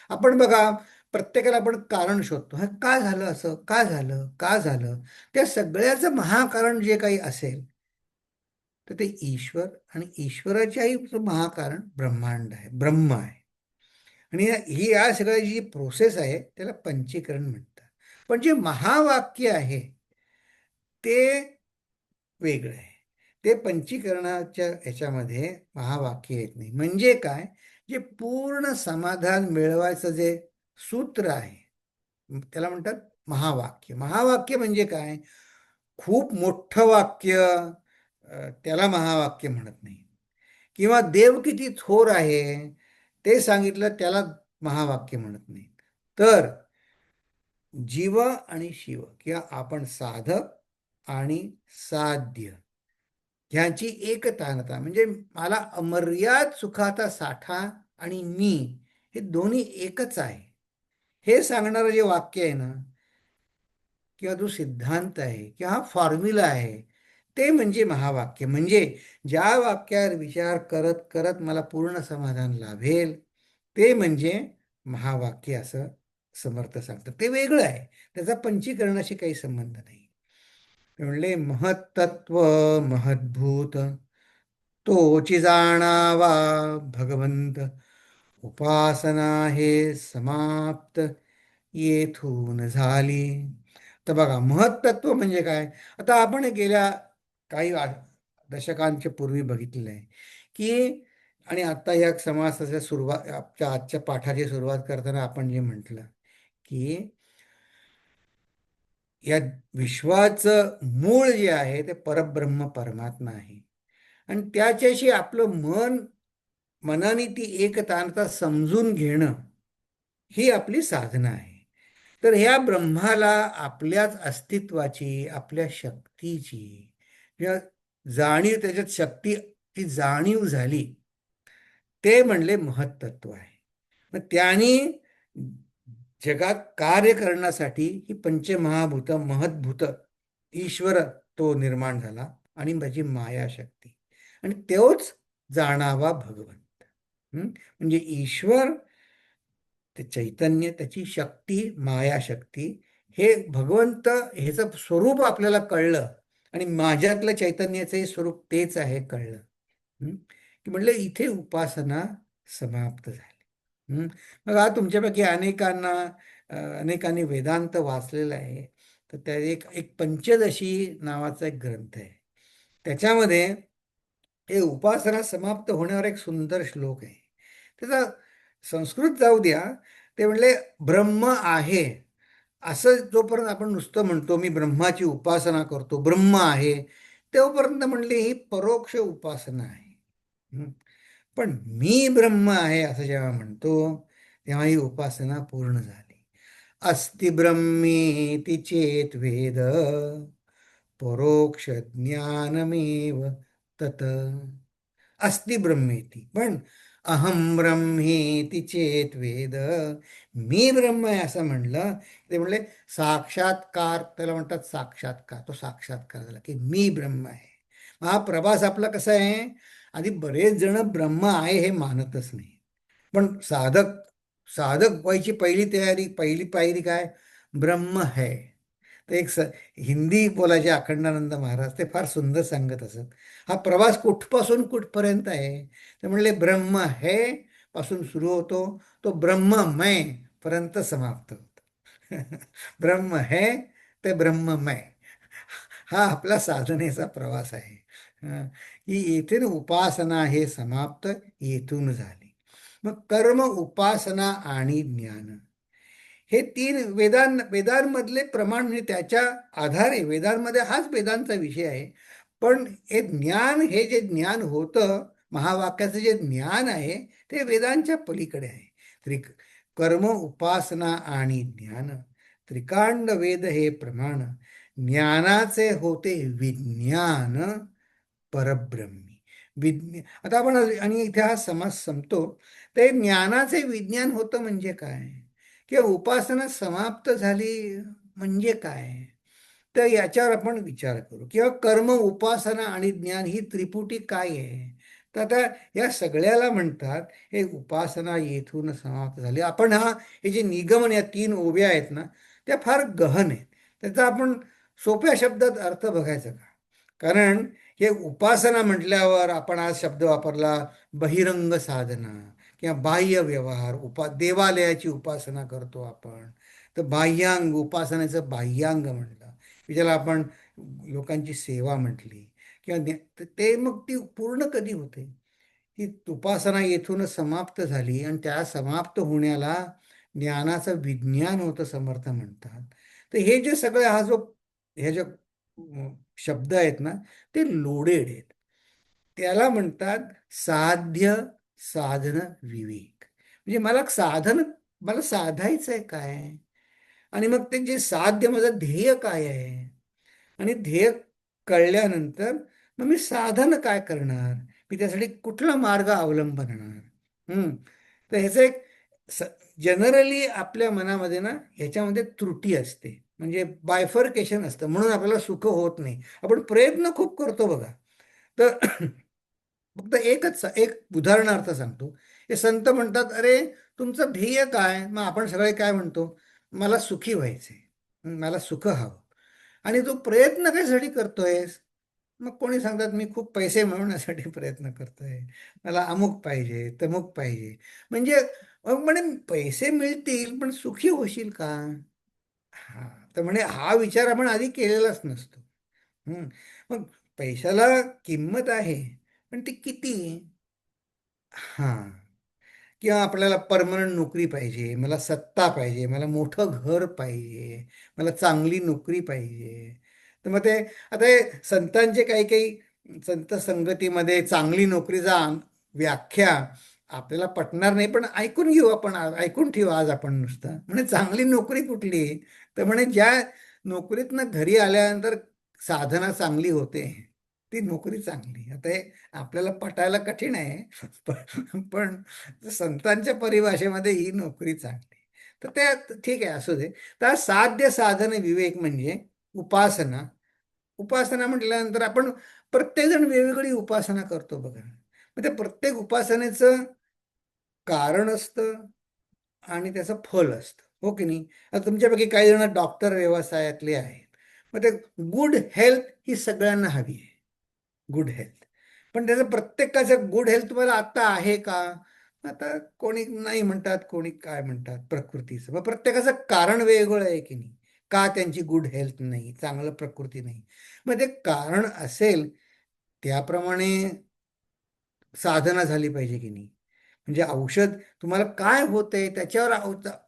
आपण बघा, प्रत्येकाला आपण कारण शोधतो, हा का झालं, असं का झालं, का झालं. त्या सगळ्याचं महाकारण जे काही असेल तर ते ईश्वर, आणि ईश्वराच्याही महाकारण ब्रह्मांड आहे, ब्रह्म आहे. आणि ही या सगळ्याची जी प्रोसेस आहे त्याला पंचीकरण म्हणतात. पण जे महावाक्य आहे ते वेगळं आहे. ते पंचीकरणाच्या ह्याच्यामध्ये महावाक्य येत नाही. म्हणजे काय? जे पूर्ण समाधान मिळवायचं जे सूत्र आहे त्याला म्हणतात महावाक्य. महावाक्य म्हणजे काय? खूप मोठं वाक्य, त्याला महावाक्य म्हणत नाही. किंवा देव किती थोर आहे ते सांगितलं, त्याला महावाक्य म्हणत नाही. तर जीव आणि शिव किंवा आपण साधक आणि साध्य ह्यांची एकतानता, म्हणजे मला अमर्याद सुखाचा साठा आणि मी हे दोन्ही एकच आहे, हे सांगणारं जे वाक्य आहे ना, किंवा जो सिद्धांत आहे किंवा हा फॉर्म्युला आहे, ते म्हणजे महावाक्य. म्हणजे ज्या वाक्यावर विचार करत करत मला पूर्ण समाधान लाभेल, ते म्हणजे महावाक्य असं समर्थ सांगतात. ते वेगळं आहे, त्याचा पंचीकरणाशी काही संबंध नाही. ते म्हणले महत्तत्व महद्भूत तोची जाणावा भगवंत, उपासना हे समाप्त येथून झाली. तर बघा, महत्त्व म्हणजे काय? आता आपण हे गेल्या काही दशकांच्या पूर्वी बघितलेलं आहे की, आणि आता या समासाच्या सुरुवात, आपल्या आजच्या पाठाची सुरुवात करताना आपण जे म्हटलं की या विश्वाचं मूळ जे आहे ते परब्रह्म परमात्मा आहे, आणि त्याच्याशी आपलं मनाने ती एकतानता समजून घेणं ही आपली साधना आहे. तर ह्या ब्रह्माला आपल्याच अस्तित्वाची, आपल्या शक्तीची किंवा जाणीव, त्याच्यात शक्ती ती जाणीव झाली, ते म्हणले महत्त्व आहे. मग त्यांनी जगात कार्य करण्यासाठी ही पंचमहाभूत महद्भूत ईश्वर तो निर्माण झाला, आणि माझी माया शक्ती, आणि तोच जाणावा भगवंत. म्हणजे ईश्वर, ते चैतन्य, त्याची शक्ती, मायाशक्ती, हे भगवंत, ह्याचं स्वरूप आपल्याला कळलं, आणि माझ्यातलं चैतन्याचंही स्वरूप तेच आहे कळलं. की म्हणलं इथे उपासना समाप्त झाली. मग हा तुमच्यापैकी अनेकांनी वेदांत वाचलेला आहे. तर त्या एक एक पंचदशी नावाचा एक ग्रंथ आहे, त्याच्यामध्ये हे उपासना समाप्त होण्यावर एक सुंदर श्लोक आहे. त्याचा संस्कृत जाऊ द्या. ते म्हणले ब्रह्म आहे असं जोपर्यंत आपण नुसतं म्हणतो मी ब्रह्माची उपासना करतो, ब्रह्म आहे, तेव्हापर्यंत म्हणले ही परोक्ष उपासना आहे. पण मी ब्रह्म आहे असं जेव्हा म्हणतो, तेव्हा ही उपासना पूर्ण झाली. अस्ति ब्रह्मेति चेत वेद, परोक्ष ज्ञानमेव तत. अस्ति ब्रह्मेती, पण अहम ब्रह्मेती चेत वेद, मी ब्रह्म आहे असं म्हणलं, ते म्हणले साक्षात्कार, त्याला म्हणतात साक्षात्कार. तो साक्षात्कार झाला की मी ब्रह्म आहे. हा प्रवास आपला कसा आहे? आधी बरेच जण ब्रह्म आहे हे मानतच नाही, पण साधक साधक व्हायची पहिली तयारी, पहिली पायरी काय? ब्रह्म है. तर हिंदी बोलायचे अखंडानंद महाराज, ते फार सुंदर सांगत असत. हा प्रवास कुठपासून कुठपर्यंत आहे? ते म्हणले ब्रह्म है पासून सुरू होतो, तो ब्रह्ममय पर्यंत समाप्त होतो. ब्रह्म है ते ब्रह्ममय, हा आपला साधनेचा प्रवास आहे. की येथून उपासना हे समाप्त येथून झाली. मग कर्म, उपासना आणि ज्ञान, हे तीन वेदांमधले प्रमाण, म्हणजे त्याच्या आधारे वेदांमध्ये हाच वेदांचा विषय आहे. पण हे ज्ञान, हे जे ज्ञान होतं, महावाक्याचं जे ज्ञान आहे, ते वेदांच्या पलीकडे आहे. कर्म, उपासना आणि ज्ञान, त्रिकांड वेद हे प्रमाण, ज्ञानाचे होते विज्ञान परब्रह्मी. आता आपण, आणि इथे हा समास संपतो. ते ज्ञानाचे विज्ञान होतं म्हणजे काय, किंवा उपासना समाप्त झाली म्हणजे काय, तर याच्यावर आपण विचार करू. किंवा कर्म, उपासना आणि ज्ञान ही त्रिपुटी काय आहे? तर आता या सगळ्याला म्हणतात हे उपासना येथून समाप्त झाली. आपण हे जे निगमन, या तीन ओव्या आहेत ना, त्या फार गहन आहेत. त्याचा आपण सोप्या शब्दात अर्थ बघायचा का? कारण हे उपासना म्हटल्यावर आपण आज शब्द वापरला बहिरंग साधना किंवा बाह्य व्यवहार, देवालयाची उपासना करतो आपण, तर बाह्यांग, उपासनेचं बाह्यांग म्हटलं, ज्याला आपण लोकांची सेवा म्हटली, किंवा ते मग ती पूर्ण कधी होते? ती उपासना येथूनच समाप्त झाली, आणि त्या समाप्त होण्याला ज्ञानाचं विज्ञान होतं समर्थ म्हणतात. तर हे जे सगळे हा जो हे जे शब्द आहेत ना, ते लोडेड आहेत. त्याला म्हणतात साध्य साधन विवेक. म्हणजे मला साधायचं आहे काय, आणि मग ते जे साध्य माझं ध्येय काय आहे, आणि ध्येय कळल्यानंतर मग मी साधन काय करणार, मी त्यासाठी कुठला मार्ग अवलंबणार. तर ह्याचं एक जनरली आपल्या मनामध्ये ना ह्याच्यामध्ये त्रुटी असते, म्हणजे बायफर्केशन असतं, म्हणून आपल्याला सुख होत नाही. आपण प्रयत्न खूप करतो बघा. तर फक्त एक उदाहरणार्थ सांगतो. हे संत म्हणतात, अरे तुमचं ध्येय काय, मग आपण सगळे काय म्हणतो, मला सुखी व्हायचंय, मला सुख हवं. आणि तो प्रयत्न कशासाठी करतोयस, मग कोणी सांगतात मी खूप पैसे मिळवण्यासाठी प्रयत्न करतोय, मला अमुक पाहिजे तमुक पाहिजे. म्हणजे मग म्हणे पैसे मिळतील पण सुखी होशील का. हा, तर म्हणे हा विचार आपण आधी केलेलाच नसतो. हम्म. मग पैशाला किंमत आहे, पण ती किती. हा, किंवा आपल्याला परमनंट नोकरी पाहिजे, मला सत्ता पाहिजे, मला मोठं घर पाहिजे, मला चांगली नोकरी पाहिजे. तर मग ते आता हे संतांचे काही काही संत संगतीमध्ये चांगली नोकरीचा व्याख्या आपल्याला पटणार नाही, पण ऐकून घेऊ आपण, ऐकून ठेवू आज आपण नुसतं. म्हणजे चांगली नोकरी कुठली, तर म्हणे ज्या नोकरीतनं घरी आल्यानंतर साधना चांगली होते, ती नोकरी चांगली. आता हे आपल्याला पटायला कठीण आहे, पण संतांच्या परिभाषेमध्ये ही नोकरी चांगली. तर त्या ठीक आहे, असू दे. तर साध्य साधन विवेक म्हणजे उपासना. उपासना म्हटल्यानंतर आपण प्रत्येकजण वेगवेगळी उपासना करतो बघा. मग त्या प्रत्येक उपासनेचं कारण असतं आणि त्याचं फल असतं, हो की नाही. आता तुमच्यापैकी काही जण डॉक्टर व्यवसायातले आहेत, मग ते गुड हेल्थ ही सगळ्यांना हवी आहे, गुड हेल्थ. पण त्याचं प्रत्येकाचं गुड हेल्थ तुम्हाला आत्ता आहे का. आता कोणी नाही म्हणतात, कोणी काय म्हणतात प्रकृतीचं. मग प्रत्येकाचं कारण वेगळं आहे की नाही, का त्यांची गुड हेल्थ नाही, चांगलं प्रकृती नाही. मग ते कारण असेल त्याप्रमाणे साधना झाली पाहिजे की नाही. म्हणजे औषध तुम्हाला काय होतंय त्याच्यावर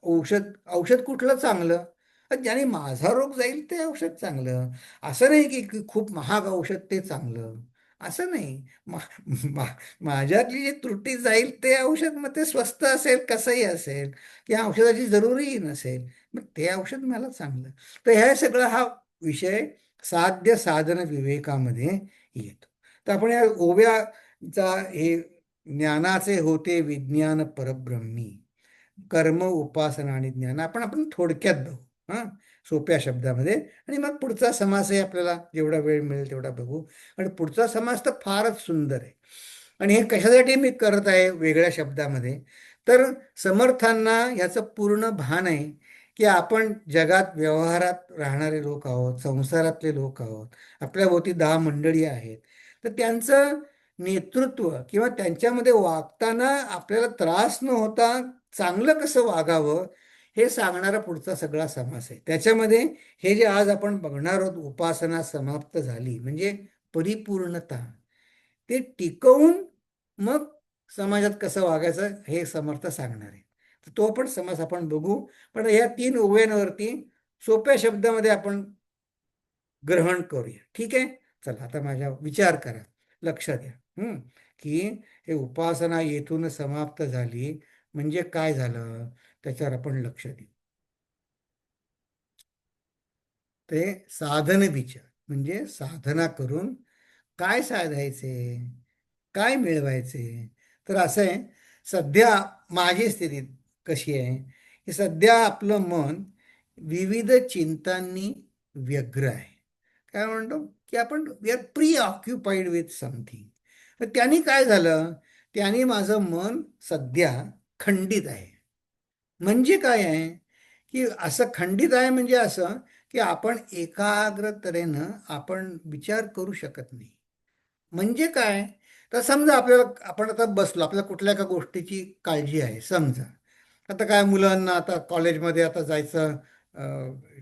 औषध औषध कुठलं चांगलं, ज्याने माझा रोग जाईल ते औषध चांगलं. असं नाही की खूप महाग औषध ते चांगलं, असं नाही. मा, मा, माझ्यातली जी त्रुटी जाईल ते औषध, मग ते स्वस्त असेल कसंही असेल, किंवा औषधाची जरुरीही नसेल, मग ते औषध मला चांगलं. तर ह्या सगळं हा विषय साध्य साधन विवेकामध्ये येतो. तर आपण या ओव्याचा हे ज्ञानाचे होते विज्ञान परब्रह्मी, कर्म उपासना आणि ज्ञान आपण आपण थोडक्यात बघू, हां, सोप्या शब्दामध्ये. आणि मग पुढचा समासही आपल्याला जेवढा वेळ मिळेल तेवढा बघू. आणि पुढचा समास तर फारच सुंदर आहे. आणि हे कशासाठी मी करत आहे वेगळ्या शब्दामध्ये, तर समर्थांना ह्याचं पूर्ण भान आहे की आपण जगात व्यवहारात राहणारे लोक आहोत, संसारातले लोक आहोत, आपल्या भोवती 10 मंडळी आहेत. तर त्यांचं नेतृत्व किंवा त्यांच्यामध्ये वागताना आपल्याला त्रास न होता चांगलं कसं वागावं, हे सांगणारा पुढचा सगळा समास आहे. त्याच्यामध्ये हे जे आज आपण बघणार आहोत, उपासना समाप्त झाली म्हणजे परिपूर्णता, ते टिकवून मग समाजात कसं वागायचं हे समर्थ सांगणार आहे. तर तो पण समास आपण बघू. पण ह्या 3 ओव्यांवरती सोप्या शब्दामध्ये आपण ग्रहण करूया, ठीक आहे. चला आता माझ्या विचार करा, लक्ष द्या. की हे उपासना येथून समाप्त झाली म्हणजे काय झालं, त्याच्यावर आपण लक्ष देऊ. ते साधन विचार म्हणजे साधना करून काय साधायचे, काय मिळवायचे. तर असं आहे, सध्या माझी स्थिती कशी आहे, की सध्या आपलं मन विविध चिंतांनी व्यग्र आहे. काय म्हणतो की आपण we are preoccupied with something. तर त्यांनी काय झालं, त्यांनी माझं मन सध्या खंडित आहे. म्हणजे काय आहे, की असं खंडित आहे म्हणजे असं की आपण एकाग्रतेनं आपण विचार करू शकत नाही. म्हणजे काय, तर समजा आपल्याला, आपण आता बसलो, आपल्याला कुठल्या एका गोष्टीची काळजी आहे समजा. आता काय मुलांना आता कॉलेजमध्ये आता जायचं,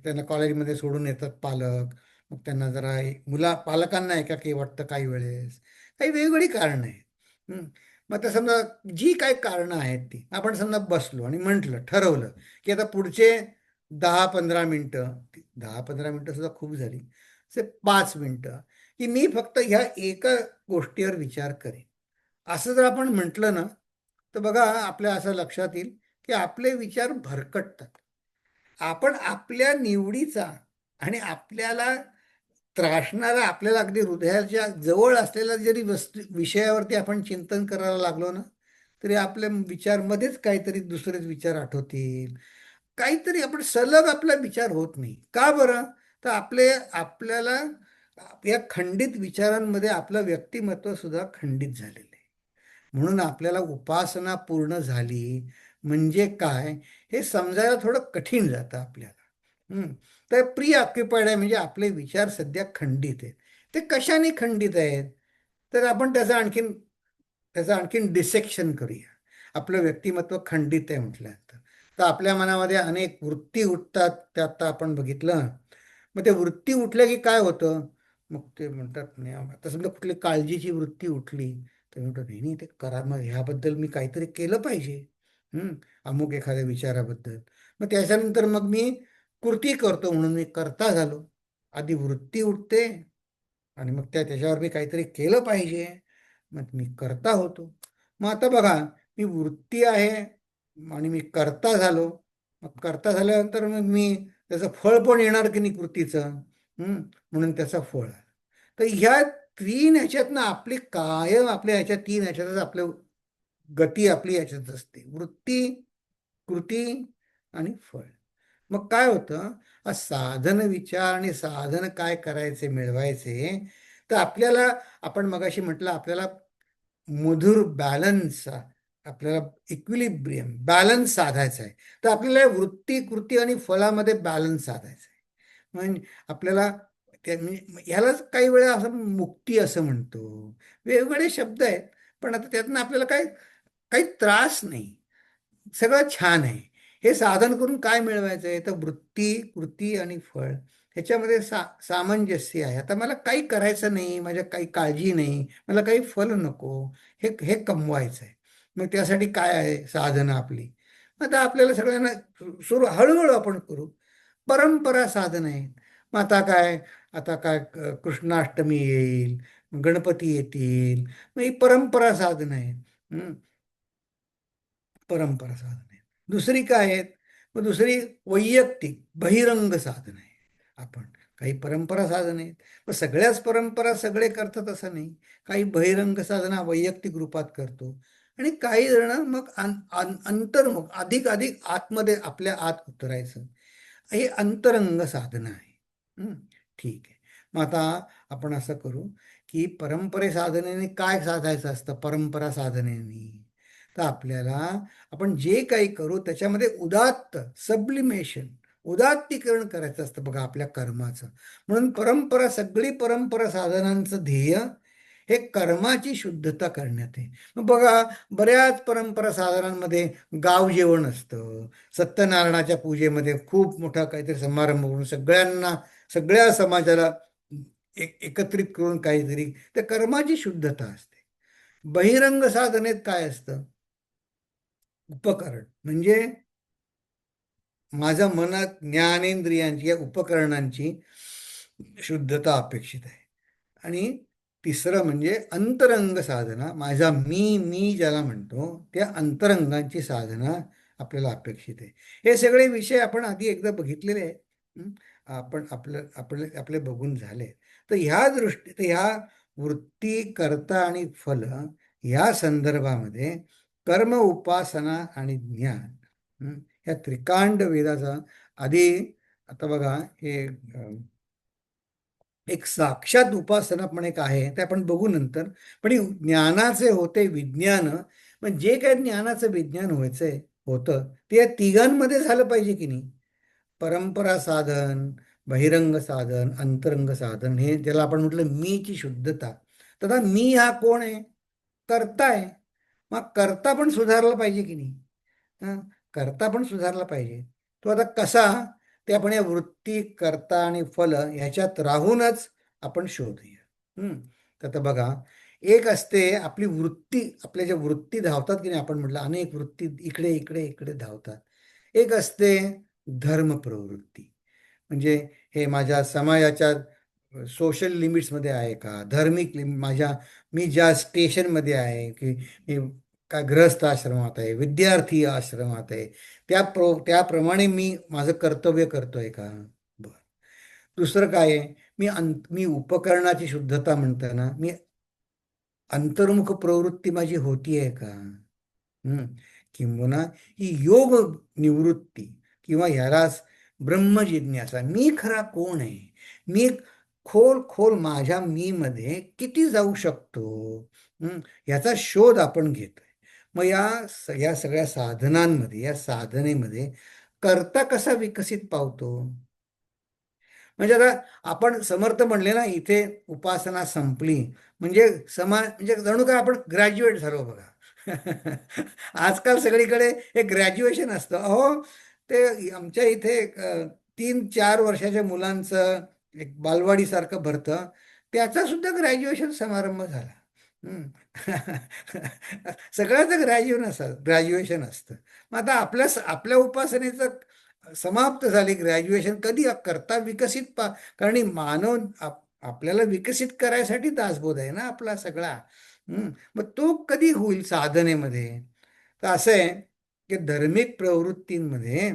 त्यांना कॉलेजमध्ये सोडून येतात पालक. मग त्यांना जरा पालकांना एकाकी वाटतं काही वेळेस, काही वेगवेगळी कारणं आहेत. मग आता समजा जी काही कारणं आहेत ती आपण समजा बसलो आणि म्हटलं ठरवलं की आता पुढचे 10-15 मिनटं, 10-15 मिनटं सुद्धा खूप झाली, से 5 मिनटं, की मी फक्त ह्या एका गोष्टीवर विचार करेन. असं जर आपण म्हटलं ना, तर बघा आपल्या असं लक्षात येईल की आपले विचार भरकटतात. आपण आपल्या निवडीचा आणि आपल्याला त्रासणारा, आपल्याला अगदी हृदयाच्या जवळ असलेला जरी विषयावरती आपण चिंतन करायला लागलो ना, तरी आपल्या विचारमध्येच काहीतरी दुसरेच विचार आठवतील. काहीतरी आपण सलग आपला विचार होत नाही. का बरं? तर आपल्याला या खंडित विचारांमध्ये आपलं व्यक्तिमत्व सुद्धा खंडित झालेलं आहे. म्हणून आपल्याला उपासना पूर्ण झाली म्हणजे काय हे समजायला थोडं कठीण जातं आपल्याला. तर प्री ऑक्युपाईड आहे म्हणजे आपले विचार सध्या खंडित आहेत. ते कशाने खंडित आहेत? तर आपण त्याचं आणखीन डिसेक्शन करूया. आपलं व्यक्तिमत्व खंडित आहे म्हटल्यानंतर तर आपल्या मनामध्ये अनेक वृत्ती उठतात, ते आता आपण बघितलं. मग ते वृत्ती उठल्या की काय होतं? मग ते म्हणतात नाही, आता समजा कुठली काळजीची वृत्ती उठली तर म्हणतात नाही नाही, ते करा, मग ह्याबद्दल मी काहीतरी केलं पाहिजे. हम्म, अमुक एखाद्या विचाराबद्दल. मग त्याच्यानंतर मग मी कृती करतो म्हणून मी करता झालो. आधी वृत्ती उठते आणि मग त्याच्यावर मी काहीतरी केलं पाहिजे, मग मी करता होतो. मग आता बघा, मी वृत्ती आहे आणि मी करता झालो. मग करता झाल्यानंतर मग मी त्याचं फळ पण येणार की नाही कृतीचं. म्हणून त्याचं फळ आलं. तर ह्या तीन ह्याच्यातनं आपली कायम आपल्या ह्याच्या तीन ह्याच्यातच आपलं गती आपली ह्याच्यात असते. वृत्ती, कृती आणि फळ. मग काय होतं, हा साधन विचार आणि साधन काय करायचे मिळवायचे, तर आपल्याला, आपण मगाशी म्हटलं आपल्याला मधुर बॅलन्स, आपल्याला इक्विलिब्रियम बॅलन्स साधायचा आहे. तर आपल्याला वृत्ती, कृती आणि फळामध्ये बॅलन्स साधायचा आहे. म्हणजे आपल्याला ह्यालाच काही वेळा असं मुक्ती असं म्हणतो, वेगवेगळे शब्द आहेत. पण आता त्यातनं आपल्याला काही काही त्रास नाही, सगळं छान आहे. हे साधन करून काय मिळवायचं आहे, तर वृत्ती, कृती आणि फळ ह्याच्यामध्ये सामंजस्य आहे. आता मला काही करायचं नाही, माझ्या काही काळजी नाही, मला काही फल नको, हे हे कमवायचं आहे. मग त्यासाठी काय आहे साधनं आपली? आता आपल्याला सगळ्यांना सुरू हळूहळू आपण करू. परंपरा साधन आहेत. मग आता काय कृष्णाष्टमी येईल, गणपती येतील, मग ही परंपरा साधन आहेत. परंपरा साधन आहेत. दुसरी काय आहेत? मग दुसरी वैयक्तिक बहिरंग साधन आहे. आपण काही परंपरा साधन आहेत. मग सगळ्याच परंपरा सगळे करतात असं नाही. काही बहिरंग साधना वैयक्तिक रूपात करतो आणि काही जण मग अंतर्मुख, अधिक अधिक आतमध्ये आपल्या आत उतरायचं, हे अंतरंग साधना आहे. ठीक आहे. मग आता आपण असं करू की परंपरे साधनेने काय साधायचं असतं? परंपरा साधनेने तर आपल्याला, आपण जे काही करू त्याच्यामध्ये सब्लिमेशन, उदात्तीकरण करायचं असतं बघा आपल्या कर्माचं. म्हणून सगळी परंपरा साधनांचं ध्येय हे कर्माची शुद्धता करण्यात आहे. मग बघा, बऱ्याच परंपरा साधनांमध्ये गाव जेवण असतं. सत्यनारायणाच्या पूजेमध्ये खूप मोठा काहीतरी समारंभ करून सगळ्या समाजाला एकत्रित करून काहीतरी, त्या कर्माची शुद्धता असते. बहिरंग साधनेत काय असतं? उपकरण म्हणजे माझ्या मनात ज्ञानेंद्रियांची, या उपकरणांची शुद्धता अपेक्षित आहे. आणि तिसरं म्हणजे अंतरंग साधना, माझा मी ज्याला म्हणतो त्या अंतरंगांची साधना आपल्याला अपेक्षित आहे. हे सगळे विषय आपण आधी एकदा बघितलेले आहेत. आपण आपले बघून झाले. तर ह्या वृत्ती, कर्ता आणि फल या संदर्भामध्ये कर्म, उपासना आणि ज्ञान, ह्या त्रिकांड वेदाचा आधी, आता बघा हे एक साक्षात उपासना पण एक आहे, ते आपण बघू नंतर. पण ही ज्ञानाचे होते विज्ञान, पण जे काही ज्ञानाचं विज्ञान होतं ते या तिघांमध्ये झालं पाहिजे की नाही. परंपरा साधन, बहिरंग साधन, अंतरंग साधन, हे ज्याला आपण म्हटलं मीची शुद्धता. तथा मी हा कोण आहे? कर्ता आहे. मग कर्ता पण सुधारला पाहिजे की नाही. हं? कर्ता पण सुधारला पाहिजे. तो आता कसा, ते आपण या वृत्ती, कर्ता आणि फल ह्याच्यात राहूनच आपण शोधूया. तर आता बघा, एक असते आपली वृत्ती, आपल्या ज्या वृत्ती धावतात की नाही, आपण म्हटलं अनेक वृत्ती इकडे इकडे इकडे धावतात. एक असते धर्म प्रवृत्ती, म्हणजे हे माझ्या समाजाच्या सोशल लिमिट्समध्ये आहे का, धार्मिक माझ्या, मी ज्या स्टेशनमध्ये आहे की मी काय गृहस्थ आश्रमात आहे, विद्यार्थी आश्रमात आहे, त्याप्रमाणे मी माझं कर्तव्य करतोय का. बरं. दुसरं काय आहे, मी उपकरणाची शुद्धता म्हणतो ना, मी अंतर्मुख प्रवृत्ती माझी होतीये का. हम्म. किंबहुना ही योग निवृत्ती, किंवा ह्यालाच ब्रह्मजिज्ञासा, मी खरा कोण आहे, मी खोल खोल माझ्या मी मध्ये किती जाऊ शकतो, याचा शोध आपण घेतोय. मग या सगळ्या साधनांमध्ये, या साधनेमध्ये कर्ता कसा विकसित पावतो. म्हणजे आता आपण समर्थ म्हणले ना, इथे उपासना संपली म्हणजे म्हणजे जणू काय आपण ग्रॅज्युएट झालो बघा. आजकाल सगळीकडे एक ग्रॅज्युएशन असतं. अहो, ते आमच्या इथे 3-4 वर्षाच्या मुलांचं एक बालवाडीसारखं भरतं, त्याचा सुद्धा ग्रॅज्युएशन समारंभ झाला. हम्म. सगळ्याचं ग्रॅज्युएशन असतं. मग आता आपल्या उपासनेचं समाप्त झाली ग्रॅज्युएशन, कधी करता विकसित कारण आपल्याला विकसित करायसाठी दासबोध आहे ना आपला सगळा. मग तो कधी होईल साधनेमध्ये. तर असं आहे की धार्मिक प्रवृत्तींमध्ये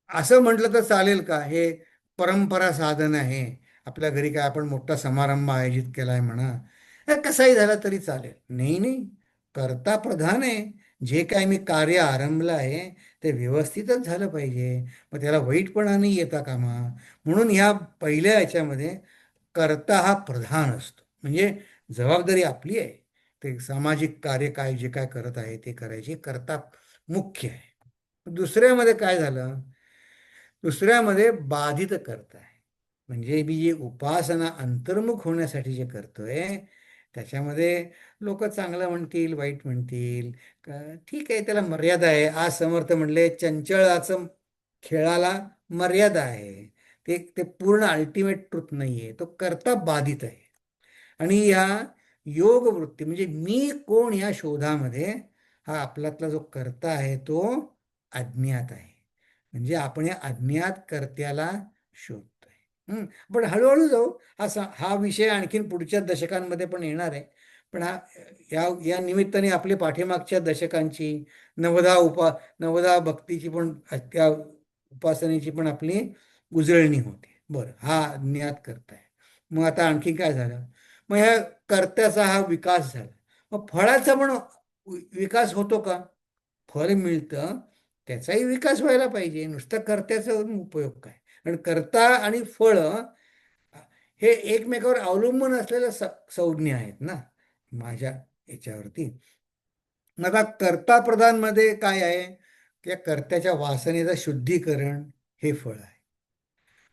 असं म्हटलं तर चालेल का, हे परंपरा साधन आहे, आपल्या घरी काय आपण मोठा समारंभ आयोजित केलाय म्हणा, हे कसाही झाला तरी चालेल. नाही नाही, कर्ता प्रधान आहे. जे काय मी कार्य आरंभलं आहे ते व्यवस्थितच झालं पाहिजे. मग त्याला वाईटपणा नाही येता कामा. म्हणून ह्या पहिल्या याच्यामध्ये कर्ता हा प्रधान असतो. म्हणजे जबाबदारी आपली आहे, ते सामाजिक कार्य काय जे काय करत आहे ते करायची, कर्ता मुख्य आहे. दुसऱ्यामध्ये काय झालं, दुसऱ्यामध्ये बाधित करताय, म्हणजे मी जे उपासना अंतर्मुख होण्यासाठी जे करतोय त्याच्यामध्ये लोक चांगलं म्हणतील वाईट म्हणतील, ठीक आहे, त्याला मर्यादा आहे. आज समर्थ म्हणले चंचळाचं खेळाला मर्यादा आहे. ते ते पूर्ण अल्टिमेट ट्रुथ नाहीये, तो करता बाधित आहे. आणि या योग वृत्ती म्हणजे मी कोण या शोधामध्ये, हा आपल्यातला जो कर्ता आहे तो अज्ञात आहे. म्हणजे आपण या अज्ञात कर्त्याला शोधतोय. पण हळूहळू जाऊ. हा विषय आणखीन पुढच्या दशकांमध्ये पण येणार आहे. पण या निमित्ताने आपली पाठीमागच्या दशकांची नवदा भक्तीची पण, त्या उपासनेची पण आपली उजळणी होते. बरं, हा अज्ञात कर्ता आहे. मग आता आणखी काय झालं, मग ह्या कर्त्याचा हा विकास झाला. मग फळाचा पण विकास होतो का. फळ मिळतं, त्याचाही विकास व्हायला पाहिजे. नुसतं कर्त्याचा उपयोग काय. कारण कर्ता आणि फळ हे एकमेकावर अवलंबून असलेल्या संज्ञा आहेत ना माझ्या याच्यावरती. मग आता कर्ता प्रधान मध्ये काय आहे, की कर्त्याच्या वासनेचं शुद्धीकरण हे फळ आहे.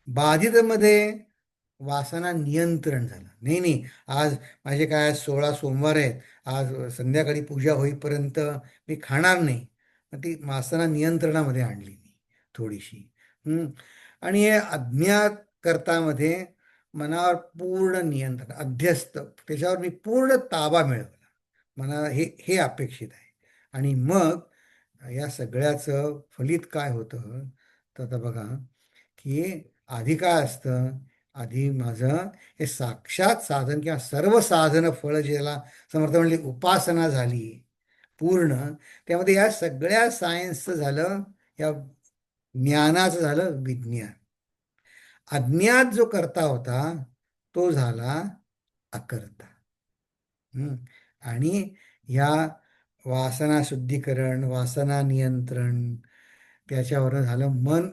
बाधितमध्ये वासना नियंत्रण झालं. नाही नाही, आज माझे काय 16 सोमवार आहेत, आज संध्याकाळी पूजा होईपर्यंत मी खाणार नाही. मग ती वासना नियंत्रणामध्ये आणली मी थोडीशी. आणि हे अज्ञात कर्तामध्ये मनावर पूर्ण नियंत्रण, अध्यस्त, त्याच्यावर मी पूर्ण ताबा मिळवला. मला हे हे अपेक्षित आहे. आणि मग या सगळ्याचं फलित काय होतं, तर आता बघा की आधी काय असतं, आधी माझं हे साक्षात साधन किंवा सर्व साधन फळ, ज्याला समर्थ म्हणले उपासना झाली पूर्ण, त्यामध्ये या सगळ्या सायन्सचं झालं, या ज्ञानाचं झालं विज्ञान. अज्ञात जो करता होता तो झाला अकर्ता. आणि ह्या वासना शुद्धीकरण, वासना नियंत्रण, त्याच्यावर झालं मन.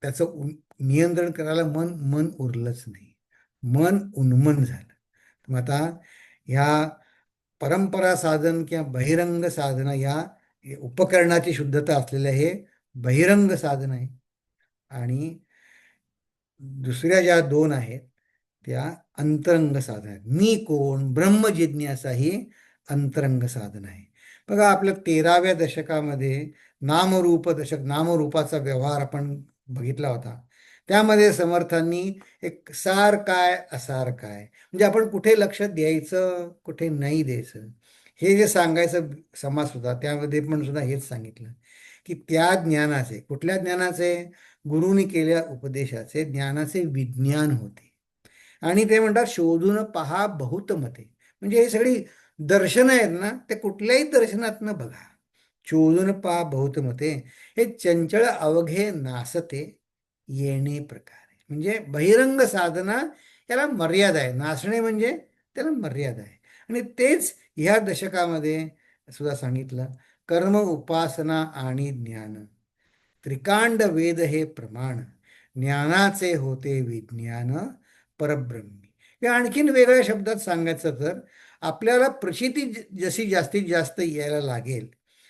त्याचं नियंत्रण करायला मन उरलंच नाही, मन उन्मन झालं. मग आता ह्या परंपरा साधन किंवा बहिरंग साधना, या उपकरणाची शुद्धता असलेलं हे बहिरंग साधन आहे. आणि दुसऱ्या ज्या दोन आहेत त्या अंतरंग साधन आहेत. मी कोण, ब्रह्मजिज्ञासा ही अंतरंग साधन आहे. बघा, आपल्या 13व्या दशकामध्ये नामरूप दशक, नामरूपाचा व्यवहार आपण बघितला होता. त्यामध्ये समर्थांनी एक सार काय असार काय, म्हणजे आपण कुठे लक्ष द्यायचं कुठे नाही द्यायचं हे जे सांगायचं समाज सुद्धा त्यामध्ये पण सुद्धा हेच सांगितलं की त्या ज्ञानाचे, कुठल्या ज्ञानाचे, गुरुनी केलेल्या उपदेशाचे ज्ञानाचे विज्ञान होते. आणि ते म्हणतात शोधून पहा बहुत मते, म्हणजे हे सगळी दर्शनं आहेत ना ते कुठल्याही दर्शनातनं बघा. शोधून पहा बहुत मते, हे चंचळ अवघे नासते येणे प्रकारे, म्हणजे बहिरंग साधना याला मर्यादा आहे. नासणे म्हणजे त्याला मर्यादा आहे. आणि तेच ह्या दशकामध्ये सुद्धा सांगितलं. कर्म, उपासना आणि ज्ञान, त्रिकांड वेद हे प्रमाण, ज्ञानाचे होते विज्ञान परब्रह्मी. या आणखीन वेगळ्या शब्दात सांगायचं तर आपल्याला प्रचिती जशी जास्तीत जास्त यायला लागेल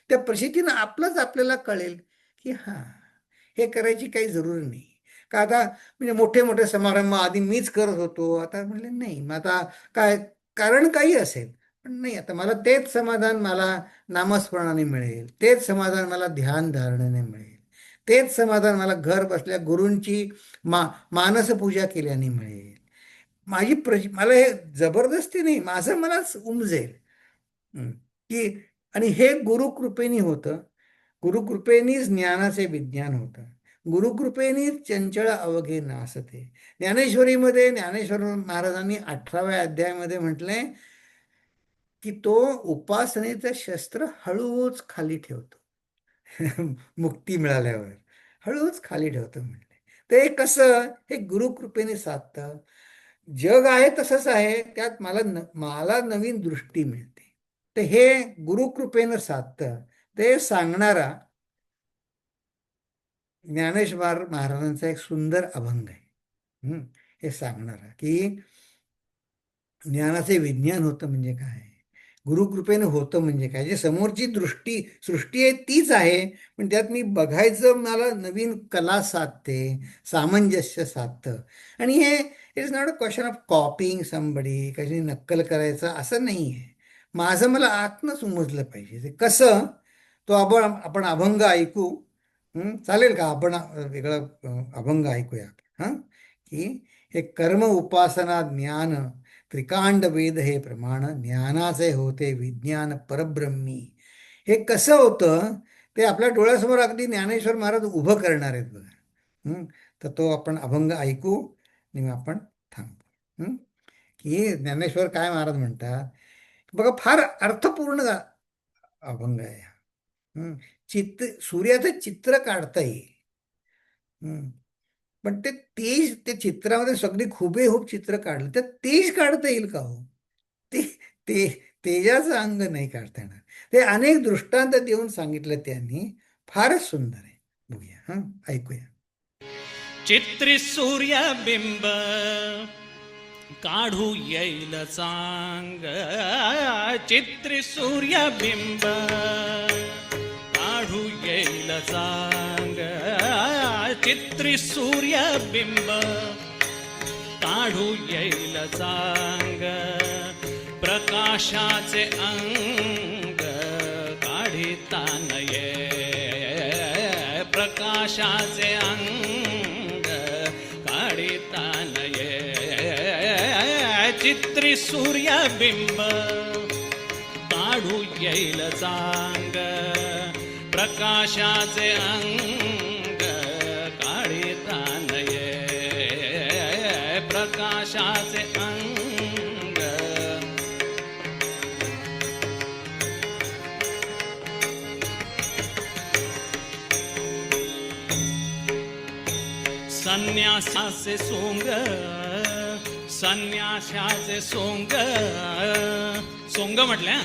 त्या प्रचितीनं आपल्याला कळेल की हां, हे करायची काही जरूर नाही. का आता म्हणजे मोठे मोठे समारंभ आधी मीच करत होतो, आता म्हणले नाही, मग आता काय कारण काही असेल पण नाही, आता मला तेच समाधान मला नामस्मरणाने मिळेल, तेच समाधान मला ध्यान धारणेने मिळेल, तेच समाधान मला घर बसल्या गुरूंची मानसपूजा केल्याने मिळेल. मला हे जबरदस्ती नाही, माझं मलाच उमजेल. की आणि हे गुरुकृपेनी होतं. गुरुकृपेनीच ज्ञानाचे विज्ञान होतं. गुरुकृपेनीच चंचळ अवघे नासते. ज्ञानेश्वरीमध्ये ज्ञानेश्वर महाराजांनी 18व्या अध्यायामध्ये म्हटलंय की तो उपासनेचं शस्त्र हळूच खाली ठेवतो. मुक्ती मिळाल्यावर हळूच खाली ठेवतो म्हणले. ते कसं, हे गुरुकृपेने साधतं. जग आहे तसंच आहे, त्यात मला नवीन दृष्टी मिळते. तर हे गुरुकृपेनं साधतं. ते सांगणारा ज्ञानेश्वर महाराजांचा एक सुंदर अभंग आहे. हे सांगणारा की ज्ञानाचे विज्ञान होतं म्हणजे काय, गुरुकृपेने होतं म्हणजे काय, जे समोरची सृष्टी आहे तीच आहे, पण त्यात मी बघायचं मला नवीन कला साधते, सामंजस्य साधतं. आणि हे it is not a question of कॉपिंग somebody, कशी नक्कल करायचं असं नाही आहे. माझं मला आतनंच उमजलं पाहिजे. ते कसं, तो आपण अभंग ऐकू. चालेल का आपण वेगळा अभंग ऐकूया हां, की हे कर्म, उपासना, ज्ञान, त्रिकांड वेद हे प्रमाण, ज्ञानाचे होते विज्ञान परब्रह्मी. हे कसं होतं ते आपल्या डोळ्यासमोर अगदी ज्ञानेश्वर महाराज उभं करणार आहेत बघा. तर तो आपण अभंग ऐकू आणि मग आपण थांबू. की ज्ञानेश्वर काय महाराज म्हणतात बघा, फार अर्थपूर्ण अभंग आहे हा. सूर्याचं चित्र काढता येईल. पण ते चित्रामध्ये सगळी हुबेहूब चित्र काढलं तर तेज काढता येईल का हो? ते ते तेजाचं अंग नाही काढता येणार. ते अनेक दृष्टांत देऊन सांगितलं त्यांनी, फारच सुंदर आहे. बघूया ऐकूया. चित्री सूर्यबिंब काढू येईल चांग, चित्री सूर्यबिंब काढू येईल चांग, चित्री सूर्यबिंब काढू येईल चांग, प्रकाशाचे अंग काढिता नये, प्रकाशाचे अंग काढिता नये, चित्री सूर्यबिंब काढू येईल चांग, प्रकाशाचे अंग काढिता नये, प्रकाशाचे अंग. संन्यासाचे सोंग, संन्यासाचे सोंग, सोंग म्हटल्या,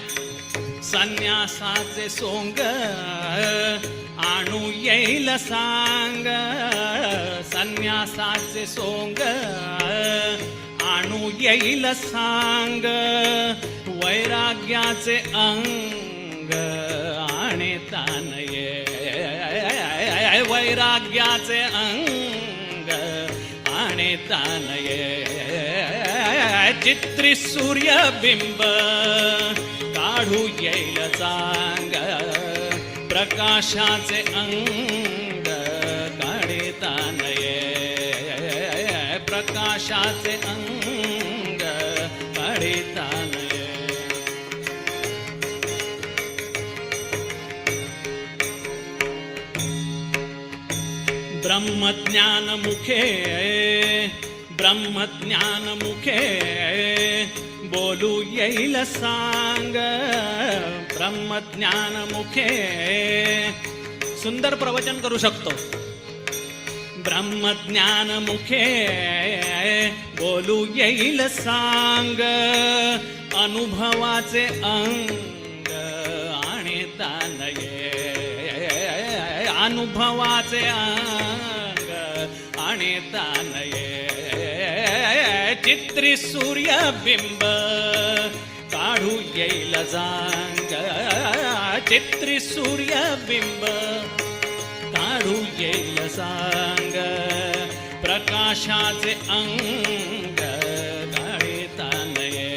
संन्यासाचे सोंग आणू येईल सांग, संन्यासाचे सोंग आणू येईल सांग, वैराग्याचे अंग आणता नये, वैराग्याचे अंग आणता नये, चित्री सूर्यबिंब काढू येईल चांग, प्रकाशाचे अंग काढता नये, प्रकाशाचे अंग काढिता नये. ब्रह्मज्ञान मुखे ब्रह्मज्ञान मुखे बोलू येईल सांग. ब्रह्मज्ञान मुखे सुंदर प्रवचन करू शकतो. ब्रह्मज्ञान मुखे बोलू येईल सांग. अनुभवाचे अंग आणिता नये. अनुभवाचे अंग आणिता नये. चित्री सूर्यबिंब काढू येईल जांग. चित्री सूर्यबिंब काढू येईल सांग. प्रकाशाचे अंग काढिता नये.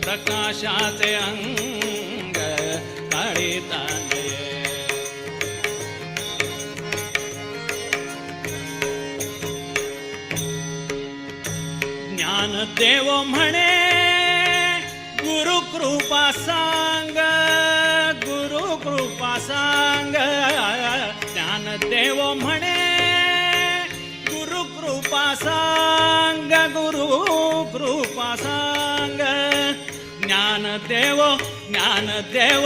प्रकाशाचे अंग काढिता नये. ज्ञानदेव म्हणे गुरु कृपा सांग. गुरु कृपा सांग. ज्ञानदेव म्हणे गुरु कृपा सांग. गुरु कृपा सांग. ज्ञानदेव ज्ञानदेव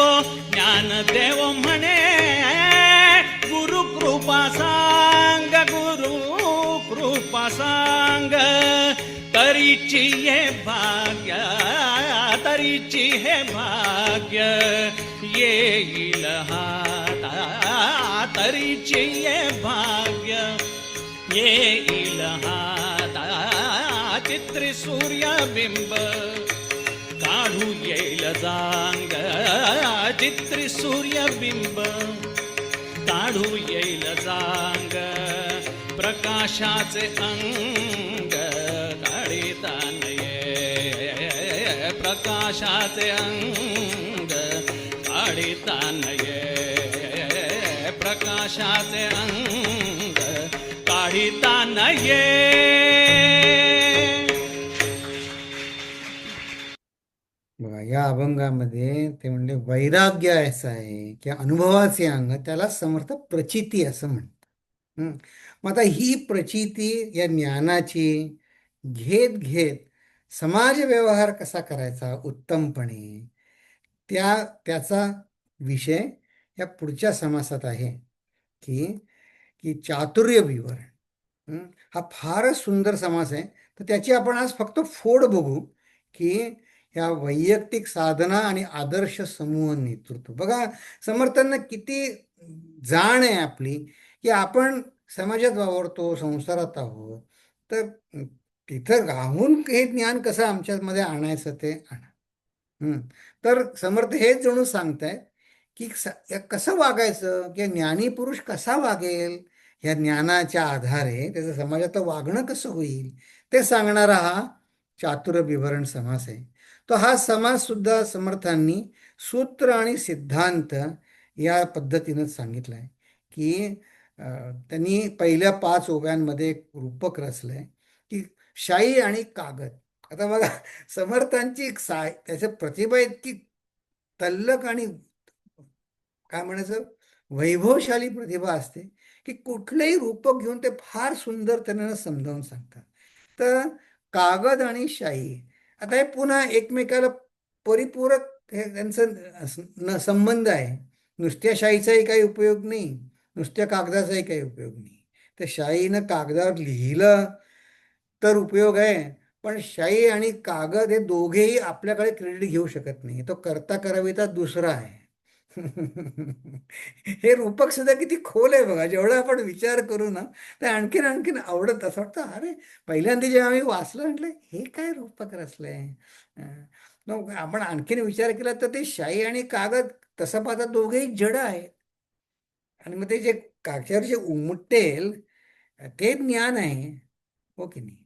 ज्ञानदेव म्हणे गुरु कृपा सांग. गुरु कृपा सांग. तरीची हे भाग्य तरीची हे भाग्य येईल हाता. तरीची हे भाग्य येईल हाता. चित्री सूर्यबिंब काढू येईल जांग. चित्री सूर्यबिंब काढू येईल जांग. प्रकाशाचे अंग काढिता नये. प्रकाशाचे अंग काढिता नये. प्रकाशाचे अंग काढिता नये. बघा या अभंगामध्ये ते म्हणले वैराग्य असं आहे की अनुभवाचे अंग, त्याला समर्थ प्रचिती असं म्हणतात. मग आता ही प्रचिती या ज्ञानाची घेत घेत समाज व्यवहार कसा करायचा उत्तमपणे, त्याचा विषय या पुढच्या समासात आहे की की चातुर्य विवरण. हा फारच सुंदर समास आहे. तर त्याची आपण आज फक्त फोड बघू की ह्या वैयक्तिक साधना आणि आदर्श समूह नेतृत्व. बघा समर्थांना किती जाण आहे आपली की आपण समाजात वावरतो, संसारात आहोत, तर तिथं राहून हे ज्ञान कसं आमच्यामध्ये आणायचं ते आणा. तर समर्थ हेच जणू सांगतायत की कसं वागायचं, की ज्ञानी पुरुष कसा वागेल, ह्या ज्ञानाच्या आधारे त्याचं समाजात वागणं कसं होईल ते सांगणारा हा चातुर्य विवरण समास आहे. तो हा समास सुद्धा समर्थांनी सूत्र आणि सिद्धांत या पद्धतीनं सांगितलं आहे की त्यांनी पहिल्या 5 ओव्यांमध्ये एक रूपक रचलंय की शाई आणि कागद. आता बघा समर्थांची त्याच्या प्रतिभा इतकी तल्लक आणि काय म्हणायचं वैभवशाली प्रतिभा असते की कुठलंही रूपक घेऊन ते फार सुंदर त्यांना समजावून सांगतात. तर कागद आणि शाई आता हे पुन्हा एकमेकाला परिपूरक हे त्यांचं संबंध आहे. नुसत्या शाईचाही काही उपयोग नाही, नुसत्या कागदाचाही काही उपयोग नाही. तर शाईनं कागदावर लिहिलं तर उपयोग आहे, पण शाई आणि कागद हे दोघेही आपल्याकडे क्रेडिट घेऊ शकत नाही. तो करता कराविता दुसरा आहे. हे रूपक सुद्धा किती खोल आहे बघा. जेवढा आपण विचार करू ना तर आणखीन आणखीन आवडत असं वाटतं. अरे पहिल्यांदा जेव्हा आम्ही वाचलं म्हटलं हे काय रूपक रचलंय. मग आपण आणखीन विचार केला तर ते शाई आणि कागद तसं पाहता दोघेही जड आहेत. आणि मग ते जे कागदावर जे उमटेल ते ज्ञान आहे, हो की नाही.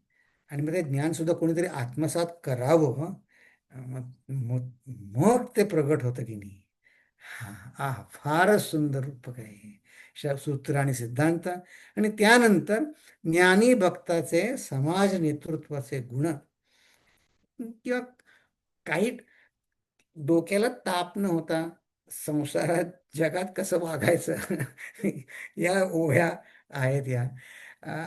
आणि मग ते ज्ञान सुद्धा कोणीतरी आत्मसात करावं, मग मग ते प्रगट होतं की नाही. हा फारच सुंदर रूपक आहे. सूत्र आणि सिद्धांत, आणि त्यानंतर ज्ञानी भक्ताचे समाज नेतृत्वाचे गुण, किंवा काही डोक्याला ताप न होता संसारात जगात कसं वागायचं या ओव्या आहेत या.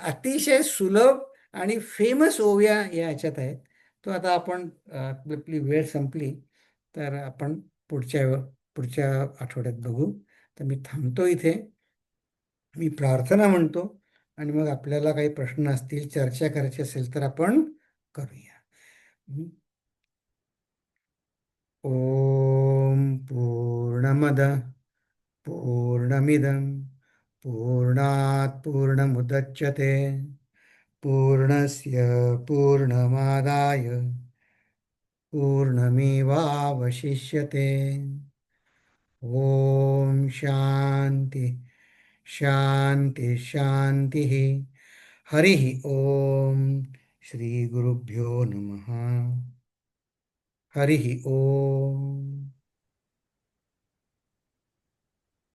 अतिशय सुलभ आणि फेमस ओव्या या ह्याच्यात आहेत. तो आता आपण आपली वेळ संपली तर आपण पुढच्या आठवड्यात बघू. तर मी थांबतो इथे. मी प्रार्थना म्हणतो आणि मग आपल्याला काही प्रश्न असतील, चर्चा करायची असेल तर आपण करूया. ओम पूर्णमद पूर्णमिदं पूर्णात् पूर्णमुदच्यते पूर्णस्य पूर्णमादाय पूर्णमेवावशिष्यते. ओम शांती शांती शांती. हरि ओम. श्री गुरुभ्यो नमः. हरि ओम.